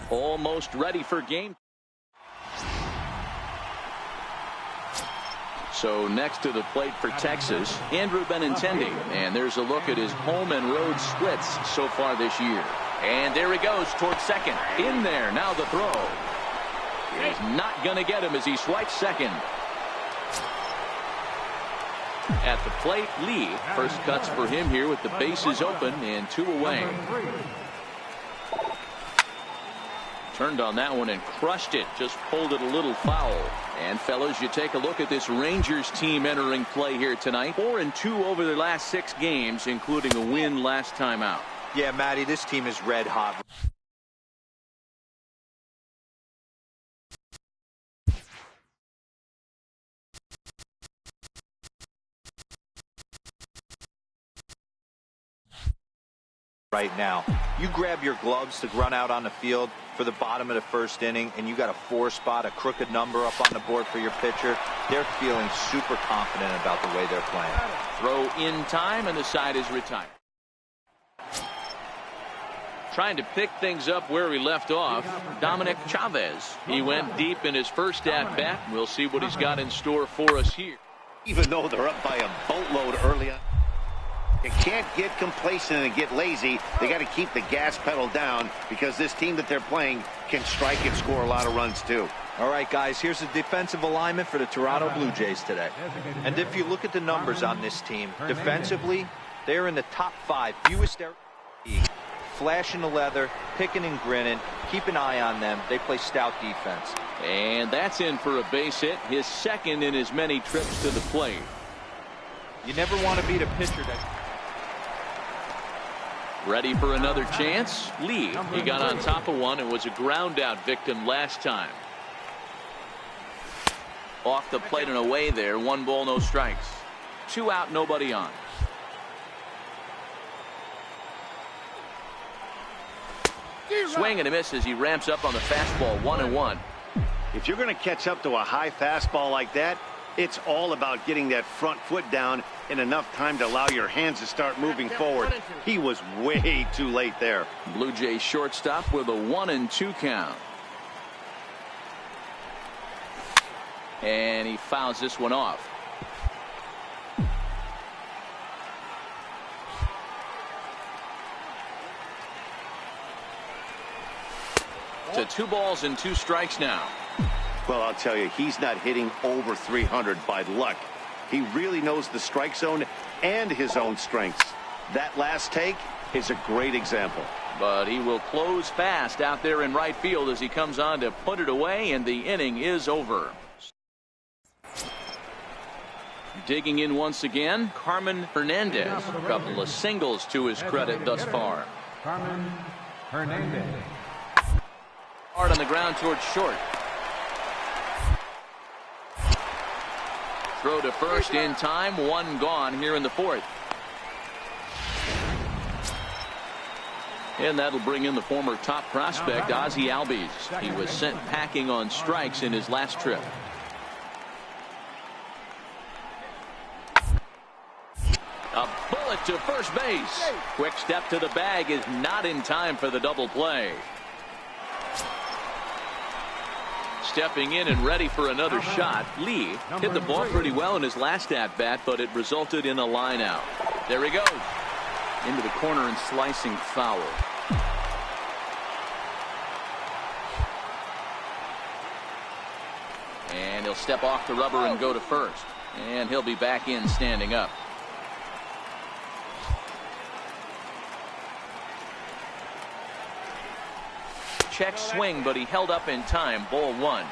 Almost ready for game. So next to the plate for Texas, Andrew Benintendi. And there's a look at his home and road splits so far this year. And there he goes towards second. In there. Now the throw. He's not going to get him as he swipes second. At the plate, Lee. First cuts for him here with the bases open and 2 away. Turned on that one and crushed it. Just pulled it a little foul. And fellas, you take a look at this Rangers team entering play here tonight. 4-2 over their last 6 games, including a win last time out. Yeah, Matty, this team is red hot. Right now, you grab your gloves to run out on the field for the bottom of the first inning, and you got a 4 spot, a crooked number up on the board for your pitcher. They're feeling super confident about the way they're playing. Throw in time, and the side is retired. Trying to pick things up where he left off, Dominic Chavez. He went deep in his first at bat. We'll see what he's got in store for us here. Even though they're up by a boatload early on, you can't get complacent and get lazy. They got to keep the gas pedal down because this team that they're playing can strike and score a lot of runs too. All right, guys, here's the defensive alignment for the Toronto Blue Jays today. And if you look at the numbers on this team, defensively, they're in the top 5 fewest errors in the league. Flashing the leather, picking and grinning. Keep an eye on them. They play stout defense. And that's in for a base hit, his second in as many trips to the plate. You never want to beat a pitcher that... Ready for another chance? Lee. He got on top of one and was a ground out victim last time. Off the plate and away there. 1 ball, no strikes. 2 out, nobody on. Swing and a miss as he ramps up on the fastball. 1-1. If you're going to catch up to a high fastball like that, it's all about getting that front foot down in enough time to allow your hands to start moving forward. He was way too late there. Blue Jays shortstop with a 1-2 count. And he fouls this one off. To 2 balls and 2 strikes now. Well, I'll tell you, he's not hitting over 300 by luck. He really knows the strike zone and his own strengths. That last take is a great example. But he will close fast out there in right field as he comes on to put it away, and the inning is over. Digging in once again, Carmen Hernandez. A couple of singles to his credit thus far. Carmen Hernandez. Hard on the ground towards short. Throw to first in time. 1 gone here in the 4th. And that'll bring in the former top prospect, Ozzie Albies. He was sent packing on strikes in his last trip. A bullet to first base. Quick step to the bag is not in time for the double play. Stepping in and ready for another shot. Lee hit the ball pretty well in his last at-bat, but it resulted in a line out. There he goes. Into the corner and slicing foul. And he'll step off the rubber and go to first. And he'll be back in standing up. Check swing, but he held up in time. Ball 1.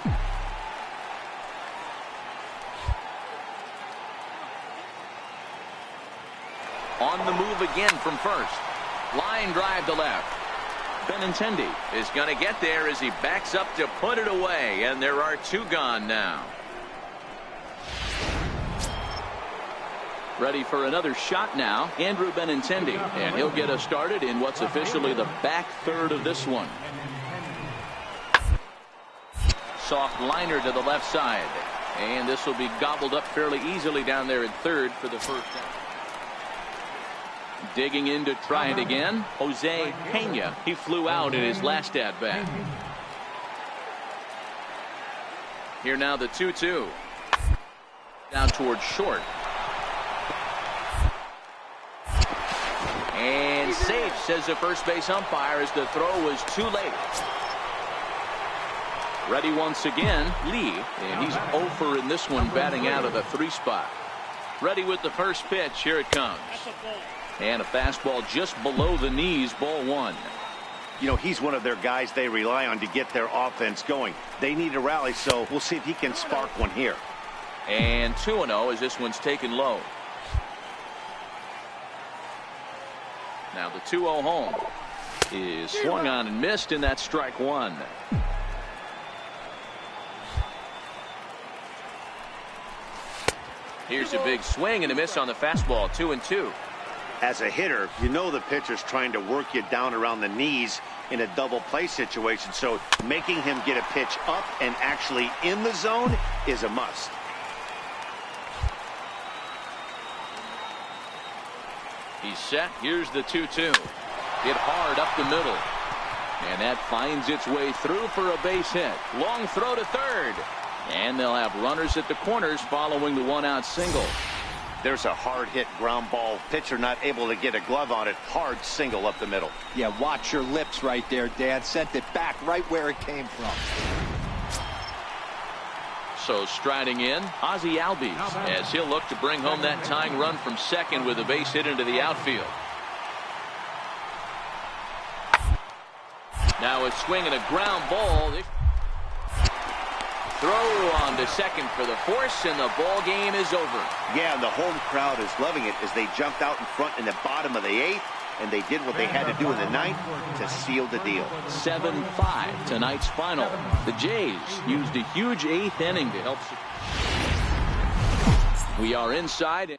On the move again from first. Line drive to left. Benintendi is going to get there as he backs up to put it away, and there are 2 gone now. Ready for another shot now, Andrew Benintendi, and he'll get us started in what's officially the back third of this one. Soft liner to the left side, and this will be gobbled up fairly easily down there at third for the first down. Digging in to try it again, Jose Pena. He flew out in his last at bat. Here now the 2-2. Down towards short. And safe, says the first base umpire, as the throw was too late. Ready once again, Lee, and he's 0 for in this one, batting out of the 3 spot. Ready with the first pitch. Here it comes. And a fastball just below the knees, ball 1. You know, he's one of their guys they rely on to get their offense going. They need a rally, so we'll see if he can spark one here. And 2-0 as this one's taken low. Now the 2-0 home is swung on and missed, and that's strike 1. Here's a big swing and a miss on the fastball. 2-2. As a hitter, you know the pitcher's trying to work you down around the knees in a double play situation, so making him get a pitch up and actually in the zone is a must. He's set. Here's the 2-2. Hit hard up the middle. And that finds its way through for a base hit. Long throw to third. And they'll have runners at the corners following the 1-out single. There's a hard hit ground ball. Pitcher not able to get a glove on it. Hard single up the middle. Yeah, watch your lips right there, Dan. Sent it back right where it came from. So striding in, Ozzie Albies, as he'll look to bring home that tying run from second with a base hit into the outfield. Now a swing and a ground ball. Throw on to second for the force, and the ball game is over. Yeah, and the home crowd is loving it as they jumped out in front in the bottom of the 8th, and they did what they had to do in the 9th to seal the deal. 7-5 tonight's final. The Jays used a huge 8th inning to help. We are inside.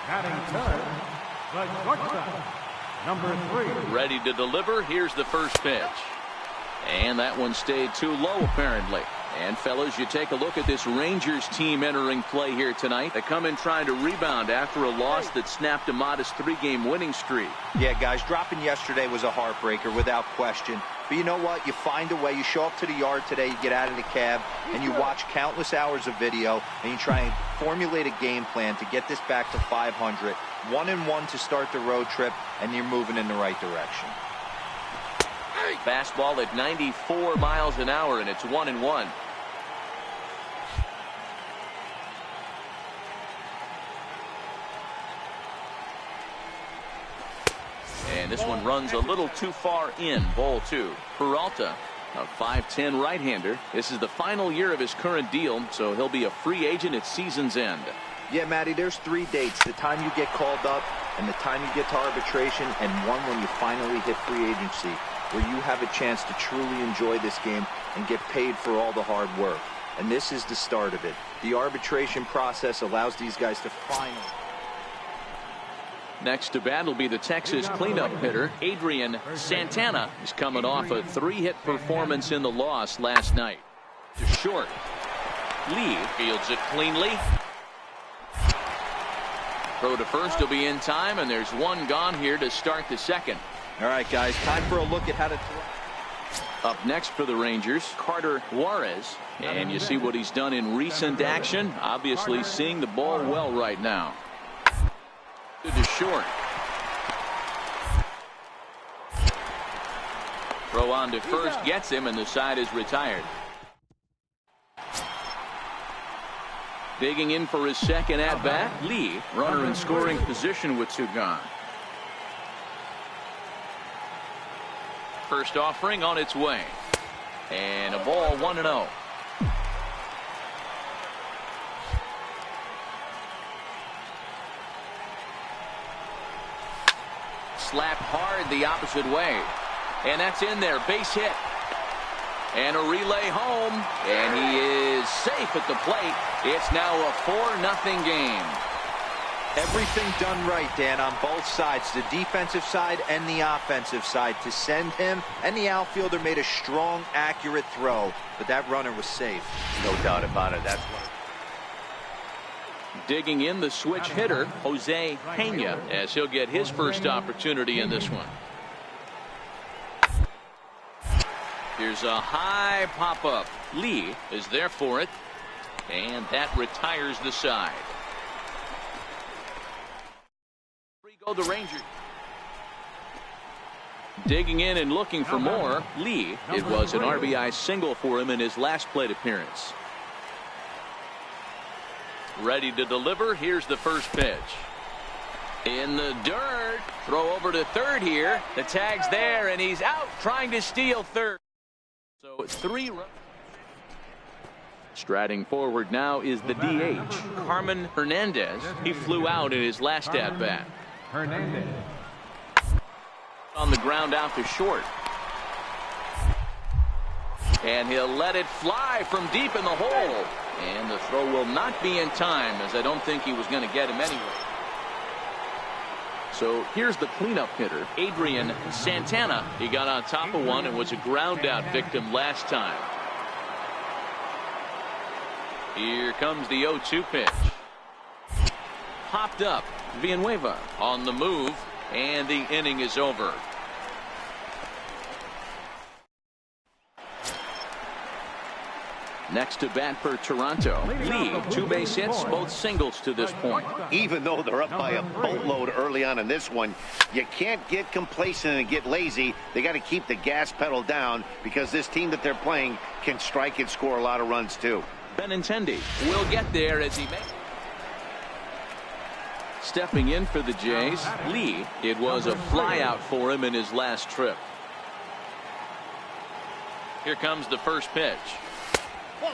Batting third, the shortstop, number 3. Ready to deliver. Here's the first pitch. And that one stayed too low, apparently. And, fellas, you take a look at this Rangers team entering play here tonight. They come in trying to rebound after a loss that snapped a modest 3-game winning streak. Yeah, guys, dropping yesterday was a heartbreaker without question. But you know what? You find a way. You show up to the yard today, you get out of the cab, and you watch countless hours of video, and you try and formulate a game plan to get this back to 500. 1-1 to start the road trip, and you're moving in the right direction. Fastball at 94 miles an hour, and it's 1-1. And this one runs a little too far in. Ball 2. Peralta, a 5'10" right-hander. This is the final year of his current deal, so he'll be a free agent at season's end. Yeah, Matty, there's 3 dates. The time you get called up, and the time you get to arbitration, and one when you finally hit free agency, where you have a chance to truly enjoy this game and get paid for all the hard work. And this is the start of it. The arbitration process allows these guys to finally... Next to bat will be the Texas cleanup hitter, Adrian Santana. He's coming off a 3-hit performance in the loss last night. To short. Lee fields it cleanly. Throw to first will be in time, and there's one gone here to start the second. All right, guys, time for a look at how to throw. Up next for the Rangers, Carter Juarez. And you see what he's done in recent action. Obviously seeing the ball well right now. To short. Throw on to first gets him, and the side is retired. Digging in for his second at bat, Lee, runner in scoring position with 2 gone. First offering on its way, and a ball 1-0. Slapped hard the opposite way, and that's in there. Base hit, and a relay home, and he is safe at the plate. It's now a 4-0 game. Everything done right, Dan, on both sides, the defensive side and the offensive side, to send him, and the outfielder made a strong, accurate throw, but that runner was safe. No doubt about it. That's one. Digging in, the switch hitter, Jose Pena, as he'll get his first opportunity in this one. Here's a high pop-up. Lee is there for it. And that retires the side. Three go the Rangers. Digging in and looking for more. Lee, it was an RBI single for him in his last plate appearance. Ready to deliver. Here's the first pitch. In the dirt. Throw over to third here. The tag's there, and he's out trying to steal third. So it's 3 runs. Striding forward now is the DH, Carmen Hernandez. He flew out in his last at-bat. Hernandez. On the ground out to short. And he'll let it fly from deep in the hole. And the throw will not be in time, as I don't think he was going to get him anyway. So here's the cleanup hitter, Adrian Santana. He got on top of one and was a ground out victim last time. Here comes the 0-2 pitch. Popped up. Villanueva on the move, and the inning is over. Next to bat for Toronto. Lee, 2 base hits, both singles to this point. Even though they're up by a boatload early on in this one, you can't get complacent and get lazy. They got to keep the gas pedal down, because this team that they're playing can strike and score a lot of runs too. Benintendi will get there as he makes. Stepping in for the Jays, Lee, it was a flyout for him in his last trip. Here comes the first pitch.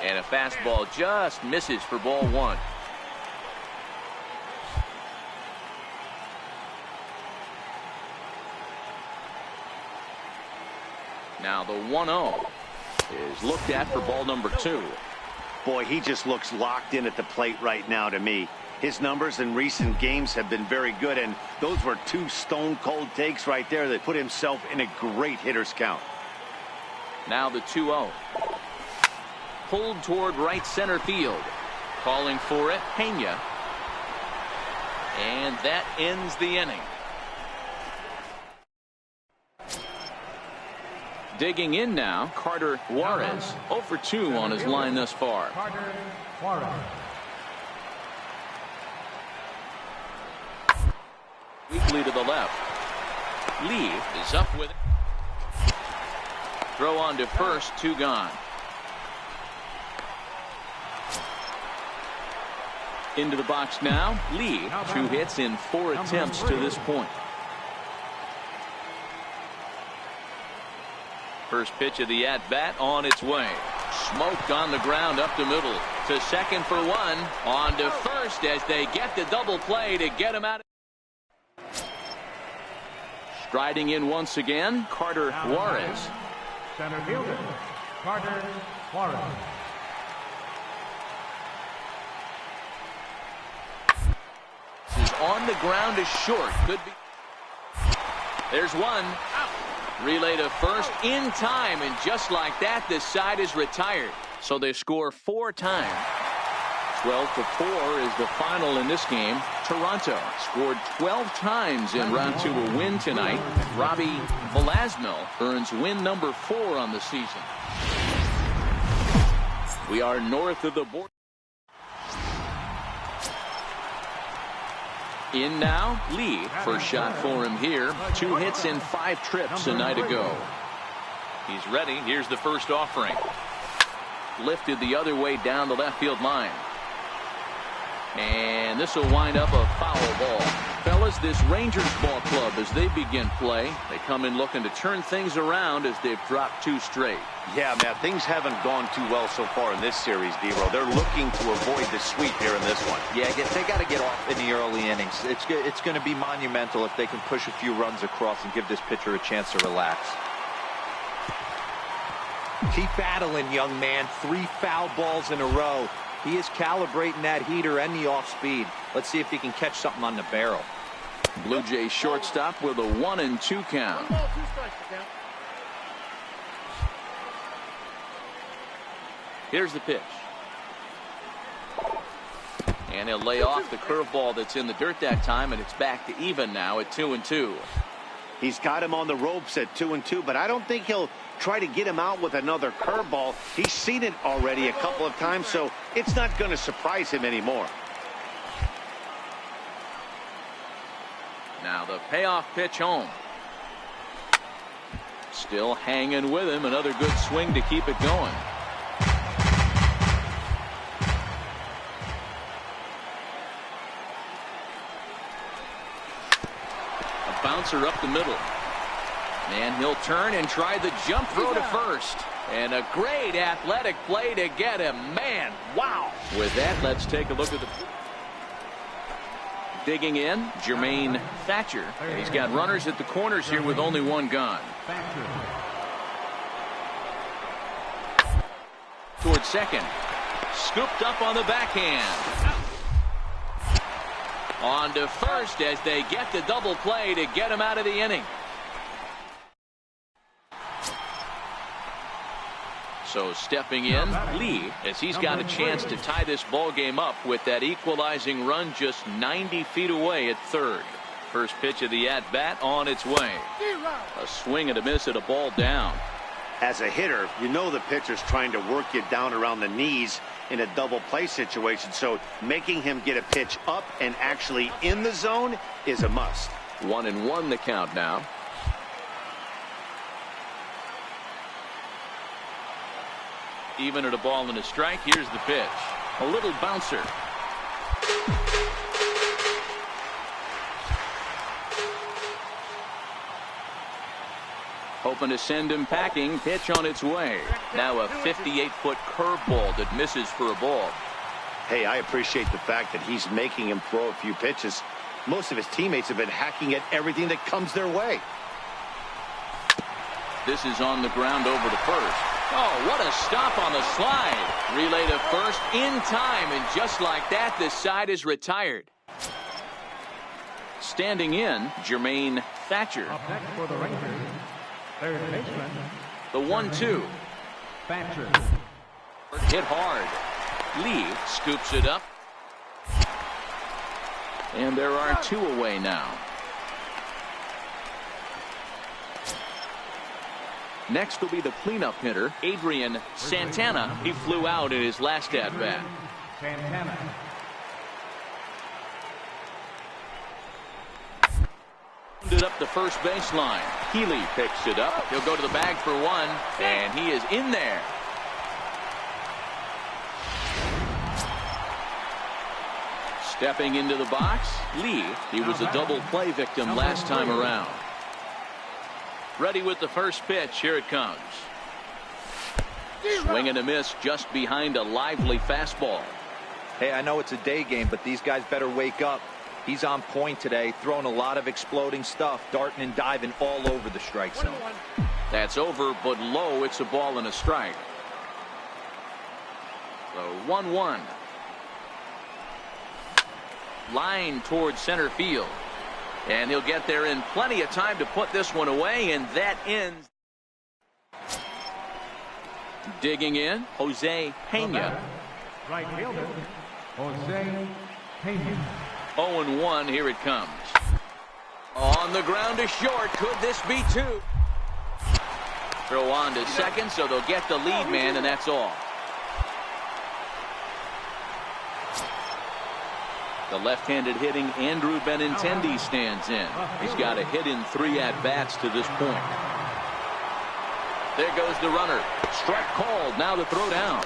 And a fastball just misses for ball 1. Now the 1-0 is looked at for ball number 2. Boy, he just looks locked in at the plate right now to me. His numbers in recent games have been very good, and those were 2 stone-cold takes right there that put himself in a great hitter's count. Now the 2-0. Pulled toward right center field. Calling for it, Pena. And that ends the inning. Digging in now, Carter Juarez. 0 for 2 on his line thus far. Carter Juarez. Weakly to the left. Lee is up with it. Throw on to first, 2 gone. Into the box now. Lee, 2 hits in 4 attempts to this point. First pitch of the at-bat on its way. Smoked on the ground up the middle. To second for 1. On to first as they get the double play to get him out. Striding in once again, Carter Juarez. Center fielder, Carter Juarez. Is on the ground is short. Could be. There's one. Out. Relay to first in time, and just like that, the side is retired. So they score 4 times. 12-4 is the final in this game. Toronto scored 12 times en route to a win tonight. Robbie Velasquez earns win number 4 on the season. We are north of the border. In now, Lee. First shot for him here. 2 hits in 5 trips a night ago. He's ready. Here's the first offering. Lifted the other way down the left field line. And this will wind up a foul ball. Fellas, this Rangers ball club, as they begin play, they come in looking to turn things around as they've dropped 2 straight. Yeah, Matt, things haven't gone too well so far in this series, D-Row. They're looking to avoid the sweep here in this one. Yeah, they got to get off in the early innings. It's going to be monumental if they can push a few runs across and give this pitcher a chance to relax. Keep battling, young man. 3 foul balls in a row. He is calibrating that heater and the off speed. Let's see if he can catch something on the barrel. Blue Jays shortstop with a 1-2 count. Here's the pitch. And he'll lay off the curveball that's in the dirt that time, and it's back to even now at 2-2. He's got him on the ropes at 2-2, but I don't think he'll try to get him out with another curveball. He's seen it already a couple of times, so it's not going to surprise him anymore. Now the payoff pitch home. Still hanging with him. Another good swing to keep it going. A bouncer up the middle. And he'll turn and try the jump throw to first. And a great athletic play to get him. Man, wow. With that, let's take a look at the... Digging in, Jermaine Thatcher. And he's got runners at the corners here with only one gone. Towards second. Scooped up on the backhand. On to first as they get the double play to get him out of the inning. So stepping in, Lee, as he's got a chance to tie this ball game up with that equalizing run just 90 feet away at third. First pitch of the at-bat on its way. A swing and a miss at a ball down. As a hitter, you know the pitcher's trying to work you down around the knees in a double play situation, so making him get a pitch up and actually in the zone is a must. 1-1 the count now. Even at a ball and a strike, here's the pitch. A little bouncer. Hoping to send him packing. Pitch on its way. Now a 58-foot curveball that misses for a ball. Hey, I appreciate the fact that he's making him throw a few pitches. Most of his teammates have been hacking at everything that comes their way. This is on the ground over to first. Oh, what a stop on the slide. Relay to first in time, and just like that, this side is retired. Standing in, Jermaine Thatcher. Up next for the Rangers, third baseman. The 1-2. Thatcher. Hit hard. Lee scoops it up. And there are two away now. Next will be the cleanup hitter, Adrian Santana. He flew out in his last at-bat. Santana. It up the first baseline. Healy picks it up. He'll go to the bag for one, and he is in there. Stepping into the box, Lee. He was a double play victim last time around. Ready with the first pitch. Here it comes. Swing and a miss just behind a lively fastball. Hey, I know it's a day game, but these guys better wake up. He's on point today, throwing a lot of exploding stuff, darting and diving all over the strike zone. That's over, but low. It's a ball and a strike. So 1-1. Line towards center field. And he'll get there in plenty of time to put this one away, and that ends. Digging in, Jose Pena. Right fielder, Jose Pena. 0-1, here it comes. On the ground to short. Could this be two? Throw on to second, so they'll get the lead man, and that's all. The left-handed hitting Andrew Benintendi stands in. He's got a hit in 3 at-bats to this point. There goes the runner. Strike called. Now the throw down.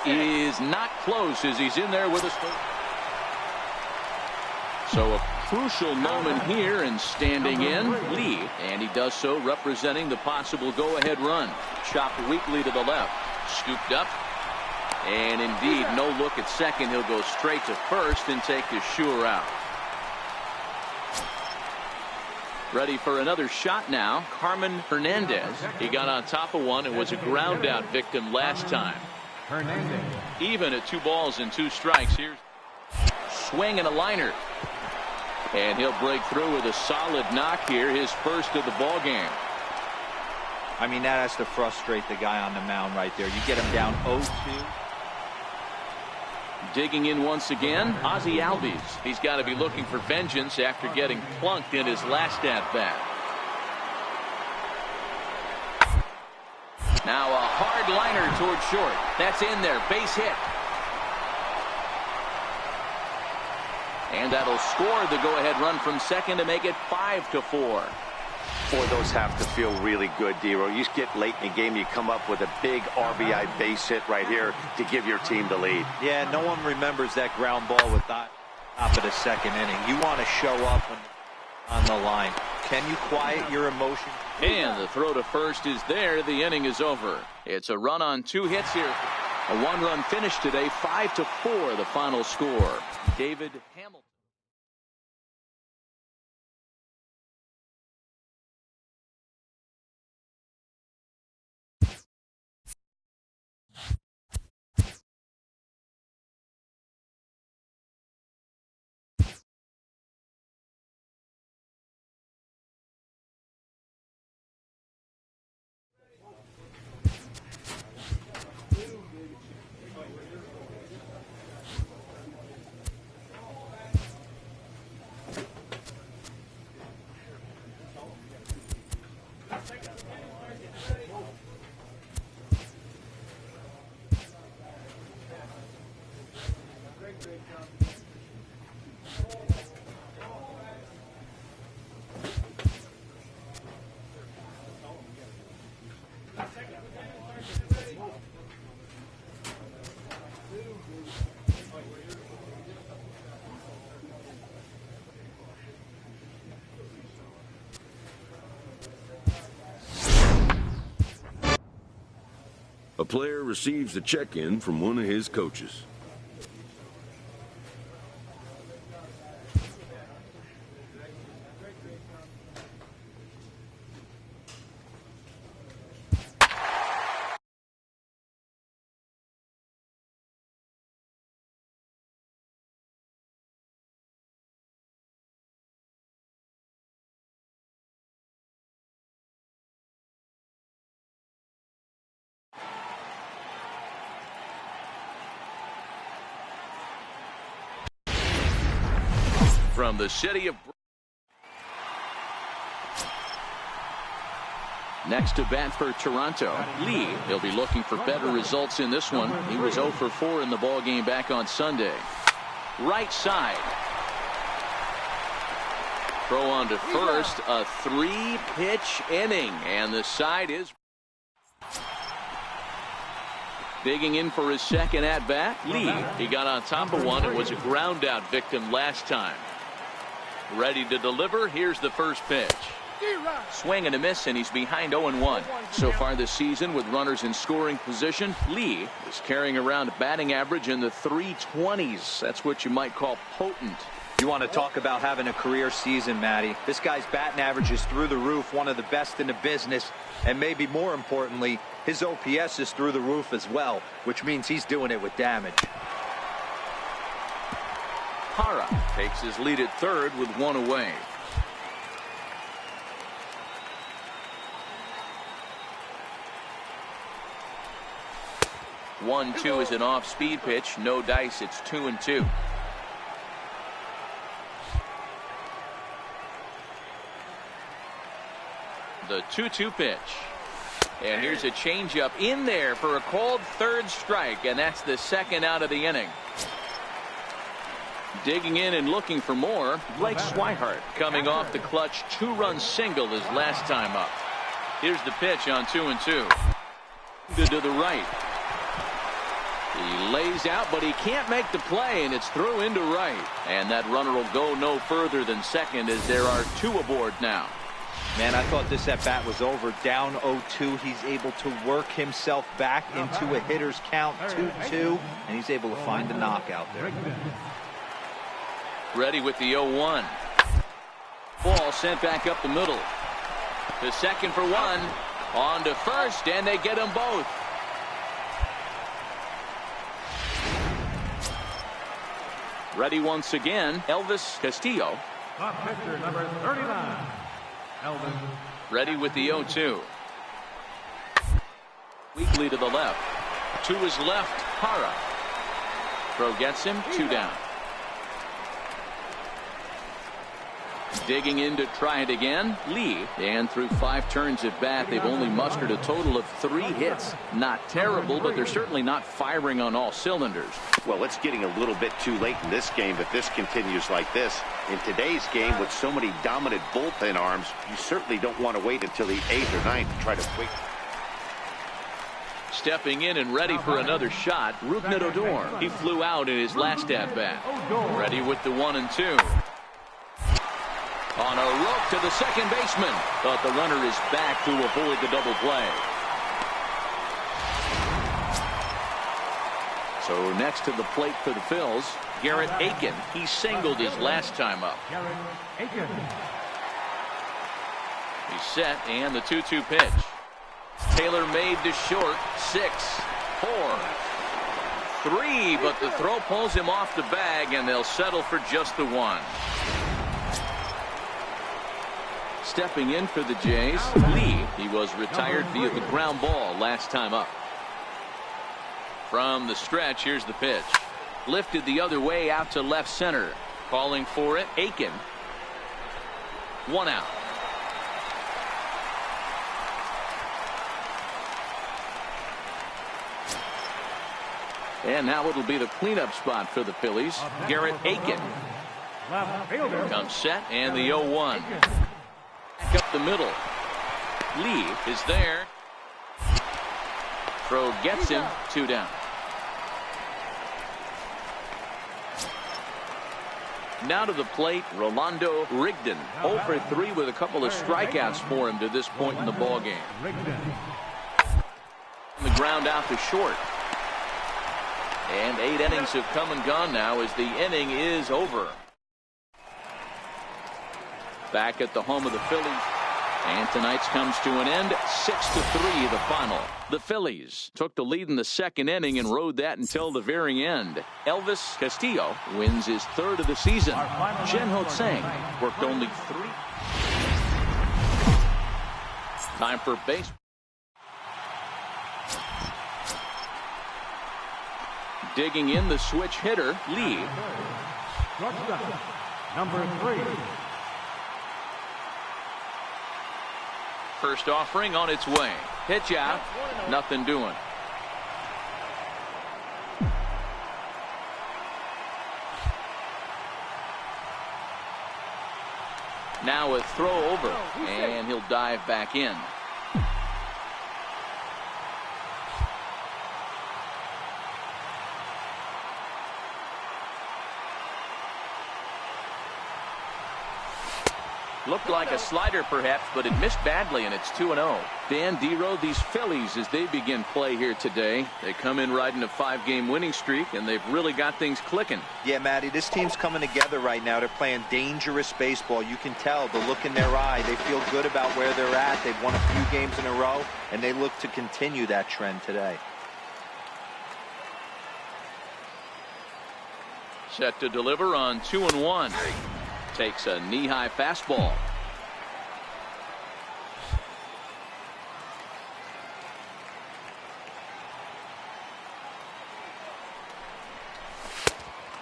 Is not close as he's in there with a strike. So a crucial moment here, and standing in, Lee. And he does so representing the possible go-ahead run. Chopped weakly to the left. Scooped up. And indeed, no look at second. He'll go straight to first and take a sure out. Ready for another shot now. Carmen Hernandez. He got on top of one and was a ground out victim last time. Hernandez. Even at 2 balls and 2 strikes. Here's swing and a liner. And he'll break through with a solid knock here. His first of the ball game. I mean, that has to frustrate the guy on the mound right there. You get him down 0-2. Digging in once again, Ozzie Albies. He's got to be looking for vengeance after getting plunked in his last at-bat. Now a hard liner toward short. That's in there. Base hit. And that'll score the go-ahead run from second to make it 5-4. Boy, those have to feel really good, D-Row. You get late in the game, you come up with a big RBI base hit right here to give your team the lead. Yeah, no one remembers that ground ball with that top of the second inning. You want to show up when on the line. Can you quiet your emotion? And the throw to first is there. The inning is over. It's a run on 2 hits here. A one-run finish today, 5-4, the final score. David Hamilton. A player receives a check-in from one of his coaches. From the city of... Next to bat for Toronto, Lee. He'll be looking for better results in this one. He was 0 for 4 in the ballgame back on Sunday. Right side. Throw on to first. A 3-pitch inning. And the side is... Digging in for his second at-bat, Lee. He got on top of one and was a ground-out victim last time. Ready to deliver. Here's the first pitch. Swing and a miss, and he's behind 0-1. So far this season, with runners in scoring position, Lee is carrying around a batting average in the 320s. That's what you might call potent. You want to talk about having a career season, Matty. This guy's batting average is through the roof, one of the best in the business. And maybe more importantly, his OPS is through the roof as well, which means he's doing it with damage. Hara takes his lead at third with one away. One-two is an off-speed pitch. No dice. It's 2-2. The 2-2 pitch. And here's a changeup in there for a called third strike, and that's the second out of the inning. Digging in and looking for more, Blake Swihart coming off the clutch 2-run single his last time up. Here's the pitch on 2-2. To the right. He lays out, but he can't make the play, and it's through into right. And that runner will go no further than second as there are 2 aboard now. Man, I thought this at-bat was over. Down 0-2. He's able to work himself back into a hitter's count, 2-2, and he's able to find the knockout there. Ready with the 0-1. Ball sent back up the middle. To second for one. On to first, and they get them both. Ready once again, Elvis Castillo. Top pitcher, number 39, Elvis. Ready with the 0-2. Weakly to the left. To his left, Hara. Throw gets him, 2 down. Digging in to try it again, Lee. And through 5 turns at bat, they've only mustered a total of 3 hits. Not terrible, but they're certainly not firing on all cylinders. Well, it's getting a little bit too late in this game if this continues like this. In today's game, with so many dominant bullpen arms, you certainly don't want to wait until the 8th or 9th to try to quick. Stepping in and ready for another shot, Odor. He flew out in his last at-bat. Ready with the 1-2. On a rope to the second baseman, but the runner is back to avoid the double play. So next to the plate for the Phils, Garrett Aiken. He singled his last time up. He's set, and the 2-2 pitch. Taylor made to short, 6, 4, 3, but the throw pulls him off the bag, and they'll settle for just the 1. Stepping in for the Jays, Lee. He was retired via the ground ball last time up. From the stretch, here's the pitch. Lifted the other way out to left center. Calling for it, Aiken. 1 out. And now it'll be the cleanup spot for the Phillies. Garrett Aiken comes set, and the 0-1. Back up the middle. Lee is there. Throw gets him, 2 down. Now to the plate, Rolando Rigdon. 0 for 3 with a couple of strikeouts for him to this point in the ballgame. The ground out to short. And 8 innings have come and gone now as the inning is over. Back at the home of the Phillies. And tonight's comes to an end, 6-3 the final. The Phillies took the lead in the second inning and rode that until the very end. Elvis Castillo wins his 3rd of the season. Jen Tseng worked only 3. Time for base. Digging in, the switch hitter, Lee. Number 3. First offering on its way. Pitch out. Nothing doing. Now a throw over, and he'll dive back in. Looked like a slider perhaps, but it missed badly, and it's 2-0. Dan Dero, these Phillies, as they begin play here today, they come in riding a 5-game winning streak, and they've really got things clicking. Yeah, Matty, this team's coming together right now. They're playing dangerous baseball. You can tell the look in their eye. They feel good about where they're at. They've won a few games in a row, and they look to continue that trend today. Set to deliver on 2-1. Takes a knee-high fastball.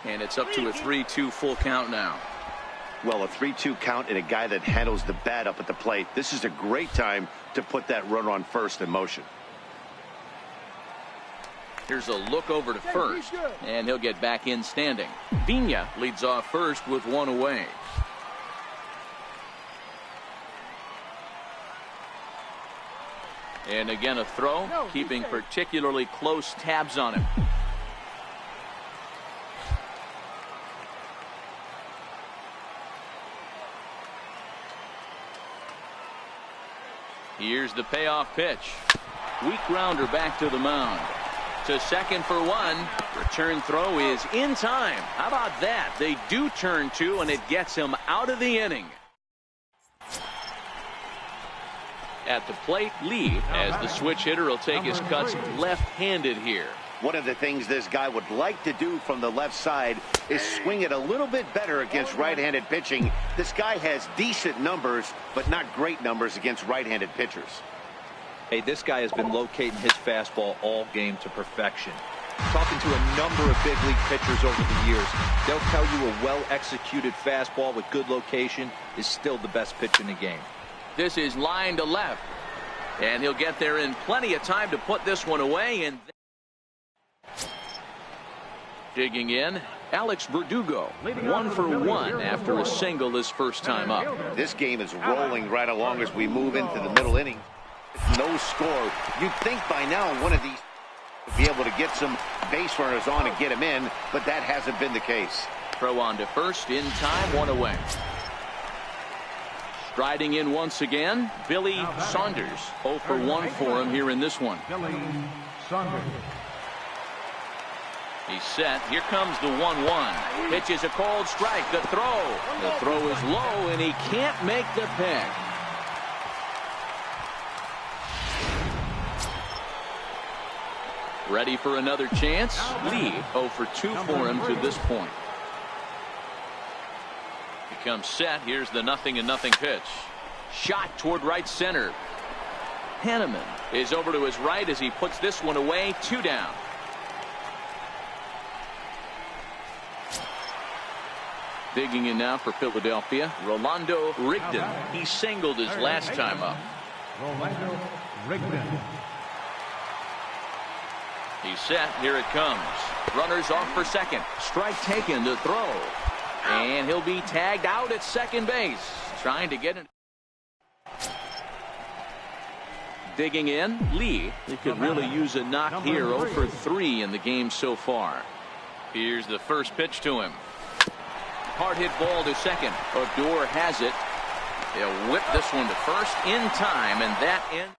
And it's up to a 3-2 full count now. Well, a 3-2 count and a guy that handles the bat up at the plate. This is a great time to put that runner on first in motion. Here's a look over to first, and he'll get back in standing. Vina leads off first with 1 away. And again a throw, keeping particularly close tabs on him. Here's the payoff pitch. Weak grounder back to the mound. To second for 1. Return throw is in time. How about that? They do turn 2, and it gets him out of the inning. At the plate, Lee, as the switch hitter, will take his cuts left-handed here. One of the things this guy would like to do from the left side is swing it a little bit better against right-handed pitching. This guy has decent numbers, but not great numbers against right-handed pitchers. Hey, this guy has been locating his fastball all game to perfection. Talking to a number of big league pitchers over the years, they'll tell you a well-executed fastball with good location is still the best pitch in the game. This is line to left, and he'll get there in plenty of time to put this one away. And digging in, Alex Verdugo, 1 for 1 after a single his first time up. This game is rolling right along as we move into the middle inning. No score. You'd think by now one of these would be able to get some base runners on and get him in, but that hasn't been the case. Throw on to first in time, 1 away. Striding in once again, Billy Saunders. 0 for 1 for him here in this one. Billy Saunders. He's set. Here comes the 1-1. Pitches a called strike. The throw. The throw is low, and he can't make the pick. Ready for another chance. Lee 0 for 2 for him to this point. He comes set. Here's the 0-0 pitch. Shot toward right center. Hanneman is over to his right as he puts this one away. 2 down. Digging in now for Philadelphia, Rolando Rigdon. He singled his last time up. Rolando Rigdon. He's set. Here it comes. Runners off for second. Strike taken to throw. And he'll be tagged out at second base. Trying to get it. Digging in, Lee. He could really use a knock here. 0 for 3 in the game so far. Here's the first pitch to him. Hard hit ball to second. Odor has it. They'll whip this one to first in time, and that ends.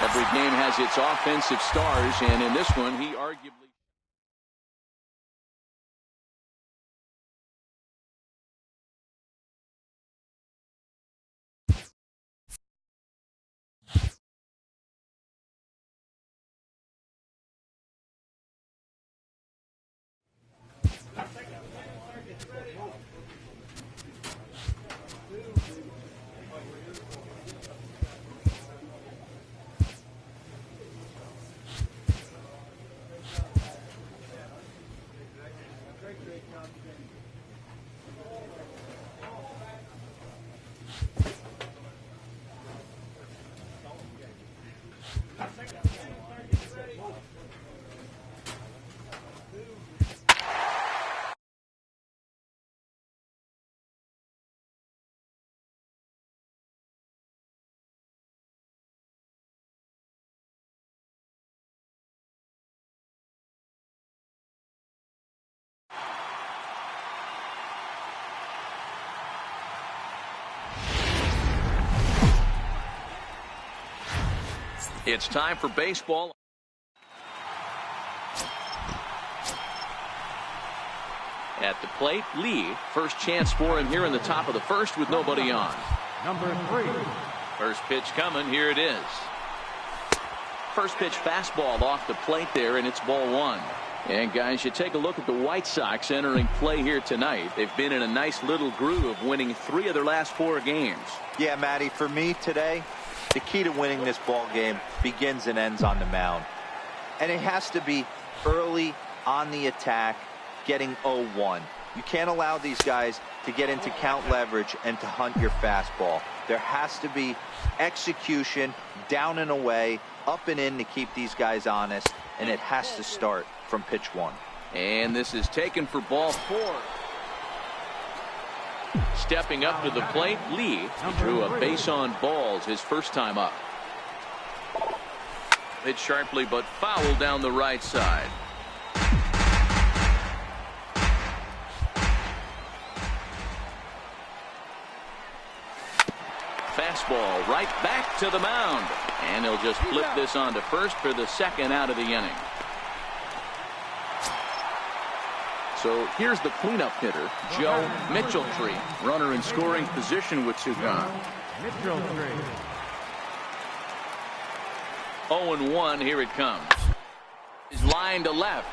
Every game has its offensive stars, and in this one, he arguably. It's time for baseball. At the plate, Lee. First chance for him here in the top of the first with nobody on. Number 3. First pitch coming. Here it is. First pitch fastball off the plate there, and it's ball 1. And guys, you take a look at the White Sox entering play here tonight. They've been in a nice little groove, winning 3 of their last 4 games. Yeah, Matty, for me today, the key to winning this ball game begins and ends on the mound. And it has to be early on the attack, getting 0-1. You can't allow these guys to get into count leverage and to hunt your fastball. There has to be execution, down and away, up and in to keep these guys honest, and it has to start from pitch 1. And this is taken for ball 4. Stepping up to the plate, Lee. He drew a base on balls his first time up. Hit sharply but foul down the right side. Fastball right back to the mound. And he'll just flip this on to first for the second out of the inning. So here's the cleanup hitter, Joe Mitchell-Tree. Runner in scoring position with 2 gone. Mitchell-Tree. 0-1, here it comes. He's line to left.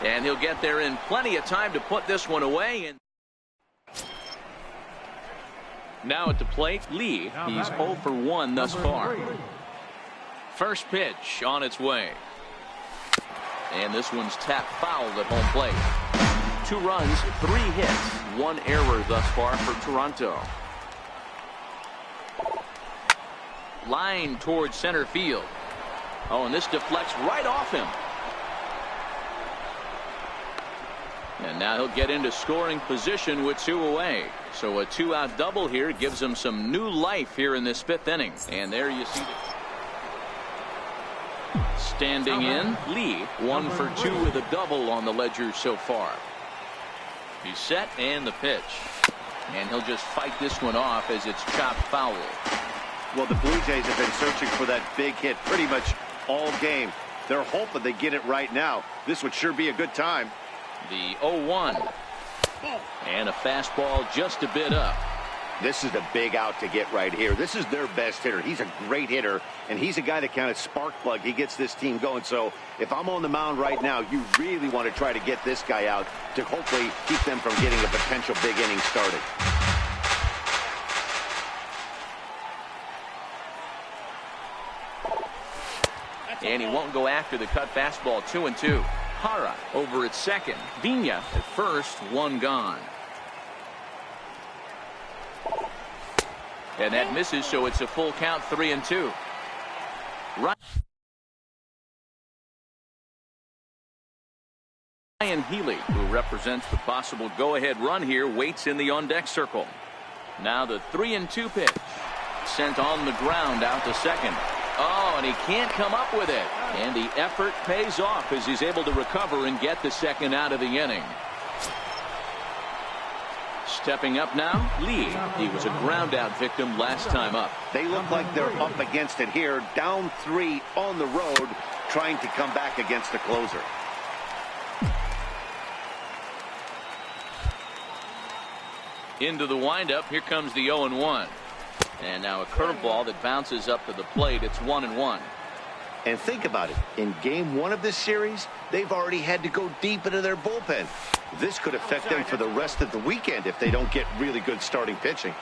And he'll get there in plenty of time to put this one away. And now at the plate, Lee. He's 0 for 1 thus far. First pitch on its way. And this one's tapped foul at home plate. 2 runs, 3 hits, 1 error thus far for Toronto. Line towards center field. Oh, and this deflects right off him. And now he'll get into scoring position with 2 away. So a 2-out double here gives him some new life here in this 5th inning. And there you see standing in, Lee, 1 for 2 with a double on the ledger so far. He's set and the pitch. And he'll just fight this one off as it's chopped foul. Well, the Blue Jays have been searching for that big hit pretty much all game. They're hoping they get it right now. This would sure be a good time. The 0-1. And a fastball just a bit up. This is a big out to get right here. This is their best hitter. He's a great hitter, and he's a guy that kind of spark plug. He gets this team going. So if I'm on the mound right now, you really want to try to get this guy out to hopefully keep them from getting a potential big inning started. And he won't go after the cut fastball. 2-2. Hara over at second. Vina at first. 1 gone. And that misses, so it's a full count. 3-2. Ryan Healy, who represents the possible go-ahead run here, waits in the on-deck circle. Now the 3-2 pitch. Sent on the ground out to second. Oh, and he can't come up with it. And the effort pays off as he's able to recover and get the second out of the inning. Stepping up now, Lee. He was a ground out victim last time up. They look like they're up against it here. Down 3 on the road, trying to come back against the closer. Into the windup. Here comes the 0-1. And now a curveball that bounces up to the plate. It's 1-1. And think about it. In game 1 of this series, they've already had to go deep into their bullpen. This could affect them for the rest of the weekend if they don't get really good starting pitching.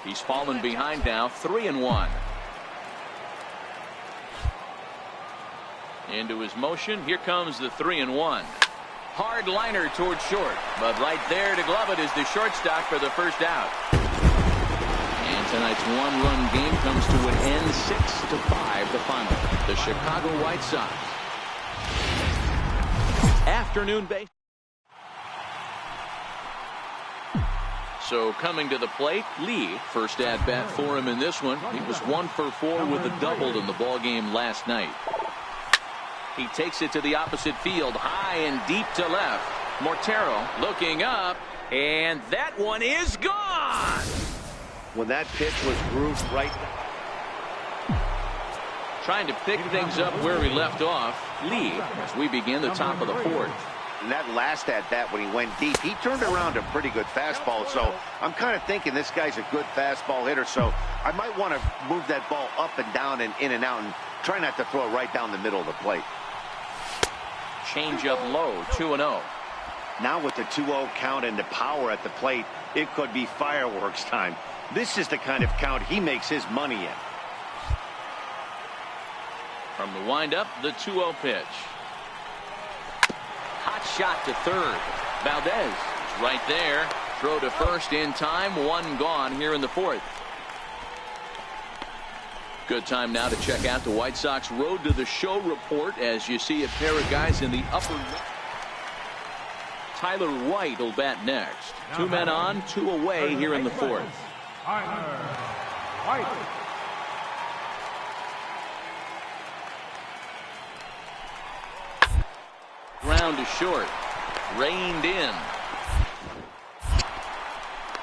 He's fallen behind now. 3-1. Into his motion. Here comes the 3-1. Hard liner towards short, but right there to glove it is the shortstop for the first out. And tonight's 1-run game comes to an end. 6-5 the final. The Chicago White Sox. Afternoon base. So coming to the plate, Lee, first at bat for him in this one. He was 1 for 4 with a double in the ball game last night. He takes it to the opposite field, high and deep to left. Mortero looking up, and that one is gone. When that pitch was grooved right, trying to pick things up where he left off, Lee, as we begin the top of the 4th. And that last at bat when he went deep, he turned around a pretty good fastball. So I'm kind of thinking this guy's a good fastball hitter. So I might want to move that ball up and down and in and out and try not to throw it right down the middle of the plate. Change up low. 2-0. Now with the 2-0 count and the power at the plate, it could be fireworks time. This is the kind of count he makes his money in. From the windup, the 2-0 pitch. Hot shot to third. Valdez right there. Throw to first in time. 1 gone here in the 4th. Good time now to check out the White Sox Road to the Show report as you see a pair of guys in the upper. Tyler White will bat next. 2 men on, 2 away here in the 4th. Tyler White. Ground to short. Reined in.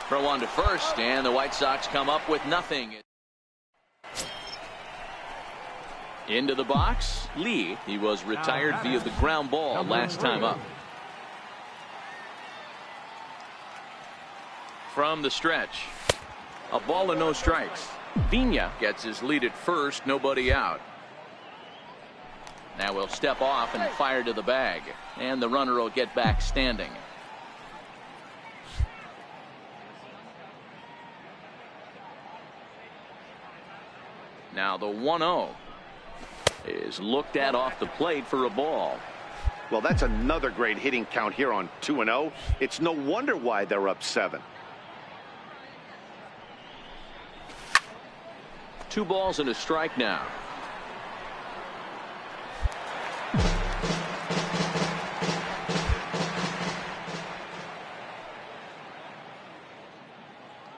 Throw on to first, and the White Sox come up with nothing. Into the box, Lee. He was retired via the ground ball last time up. From the stretch, a ball and no strikes. Vina gets his lead at first, nobody out. Now he'll step off and fire to the bag, and the runner will get back standing. Now the 1-0 is looked at off the plate for a ball. Well, that's another great hitting count here on 2-0. It's no wonder why they're up 7. 2 balls and a strike now.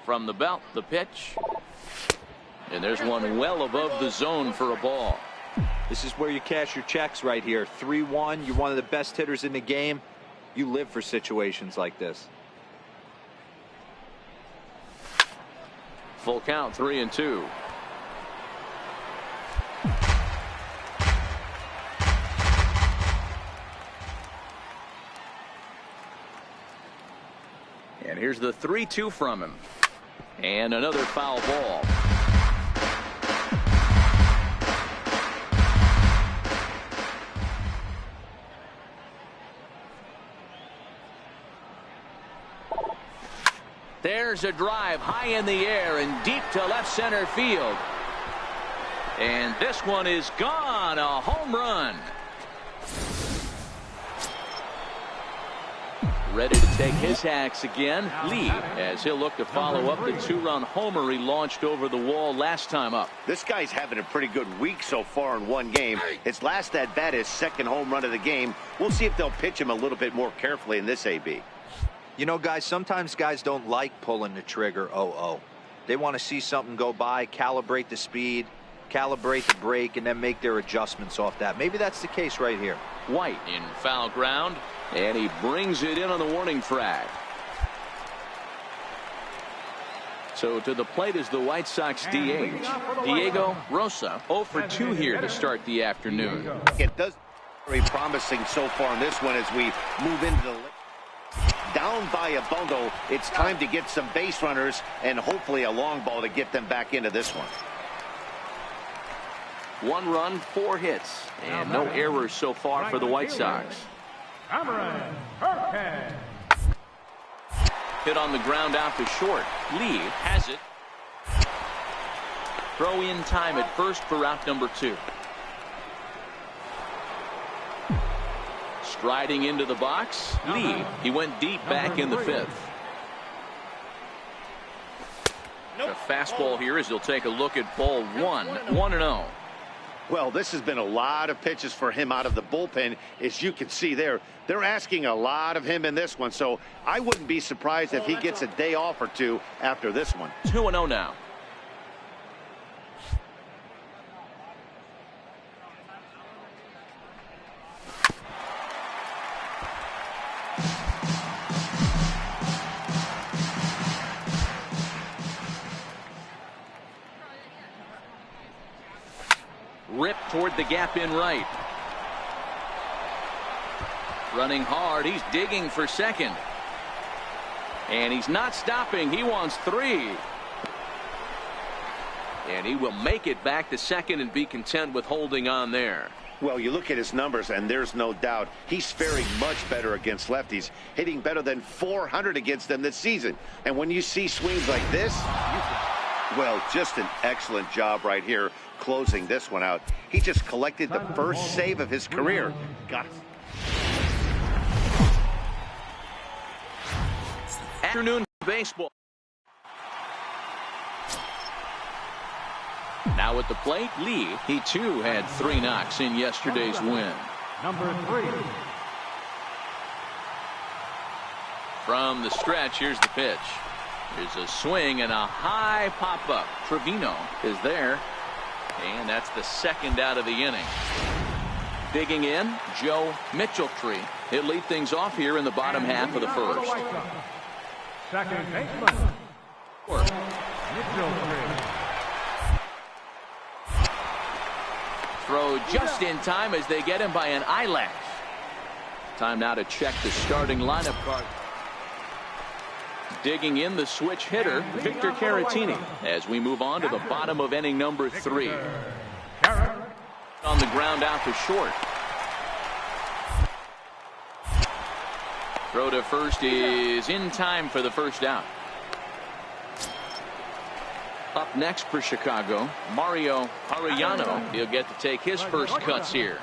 From the belt, the pitch. And there's one well above the zone for a ball. This is where you cash your checks right here. 3-1. You're one of the best hitters in the game. You live for situations like this. Full count, 3-2. And here's the 3-2 from him. And another foul ball. There's a drive high in the air and deep to left center field. And this one is gone. A home run. Ready to take his hacks again. Lee, as he'll look to follow up the 2-run homer he launched over the wall last time up. This guy's having a pretty good week so far in one game. His last at bat, his second home run of the game. We'll see if they'll pitch him a little bit more carefully in this AB. You know, guys, sometimes guys don't like pulling the trigger 0-0. They want to see something go by, calibrate the speed, calibrate the brake, and then make their adjustments off that. Maybe that's the case right here. White in foul ground, and he brings it in on the warning track. So to the plate is the White Sox DH, Diego Rosa, 0 for 2 here to start the afternoon. It does very promising so far in this one as we move into the down by a bundle. It's time to get some base runners and hopefully a long ball to get them back into this one. 1 run, 4 hits, and no errors so far for the White Sox. Hit on the ground out to short. Lee has it. Throw in time at first for out number 2. Striding into the box, Lee. He went deep back in the 5th. A fastball here as he'll take a look at ball 1, 1-0. Well, this has been a lot of pitches for him out of the bullpen. As you can see there, they're asking a lot of him in this one. So I wouldn't be surprised if he gets a day off or 2 after this one. 2-0 now. Ripped toward the gap in right. Running hard. He's digging for second. And he's not stopping. He wants 3. And he will make it back to second and be content with holding on there. Well, you look at his numbers, and there's no doubt he's faring much better against lefties, hitting better than 400 against them this season. And when you see swings like this, well, just an excellent job right here closing this one out. He just collected the first save of his career. Got it. Afternoon baseball. Now at the plate, Lee. He too had 3 knocks in yesterday's win. Number 3. From the stretch, here's the pitch. There's a swing and a high pop-up. Trevino is there. And that's the second out of the inning. Digging in, Joe Mitchell-Tree. He'll lead things off here in the bottom half of the first. Second baseman. Mitchell-Tree. Throw just in time as they get him by an eyelash. Time now to check the starting lineup card. Digging in the switch hitter, Victor Caratini, as we move on to the bottom of inning number 3. On the ground out to short. Throw to first is in time for the first out. Up next for Chicago, Mario Hau-Jyun. He'll get to take his first cuts here.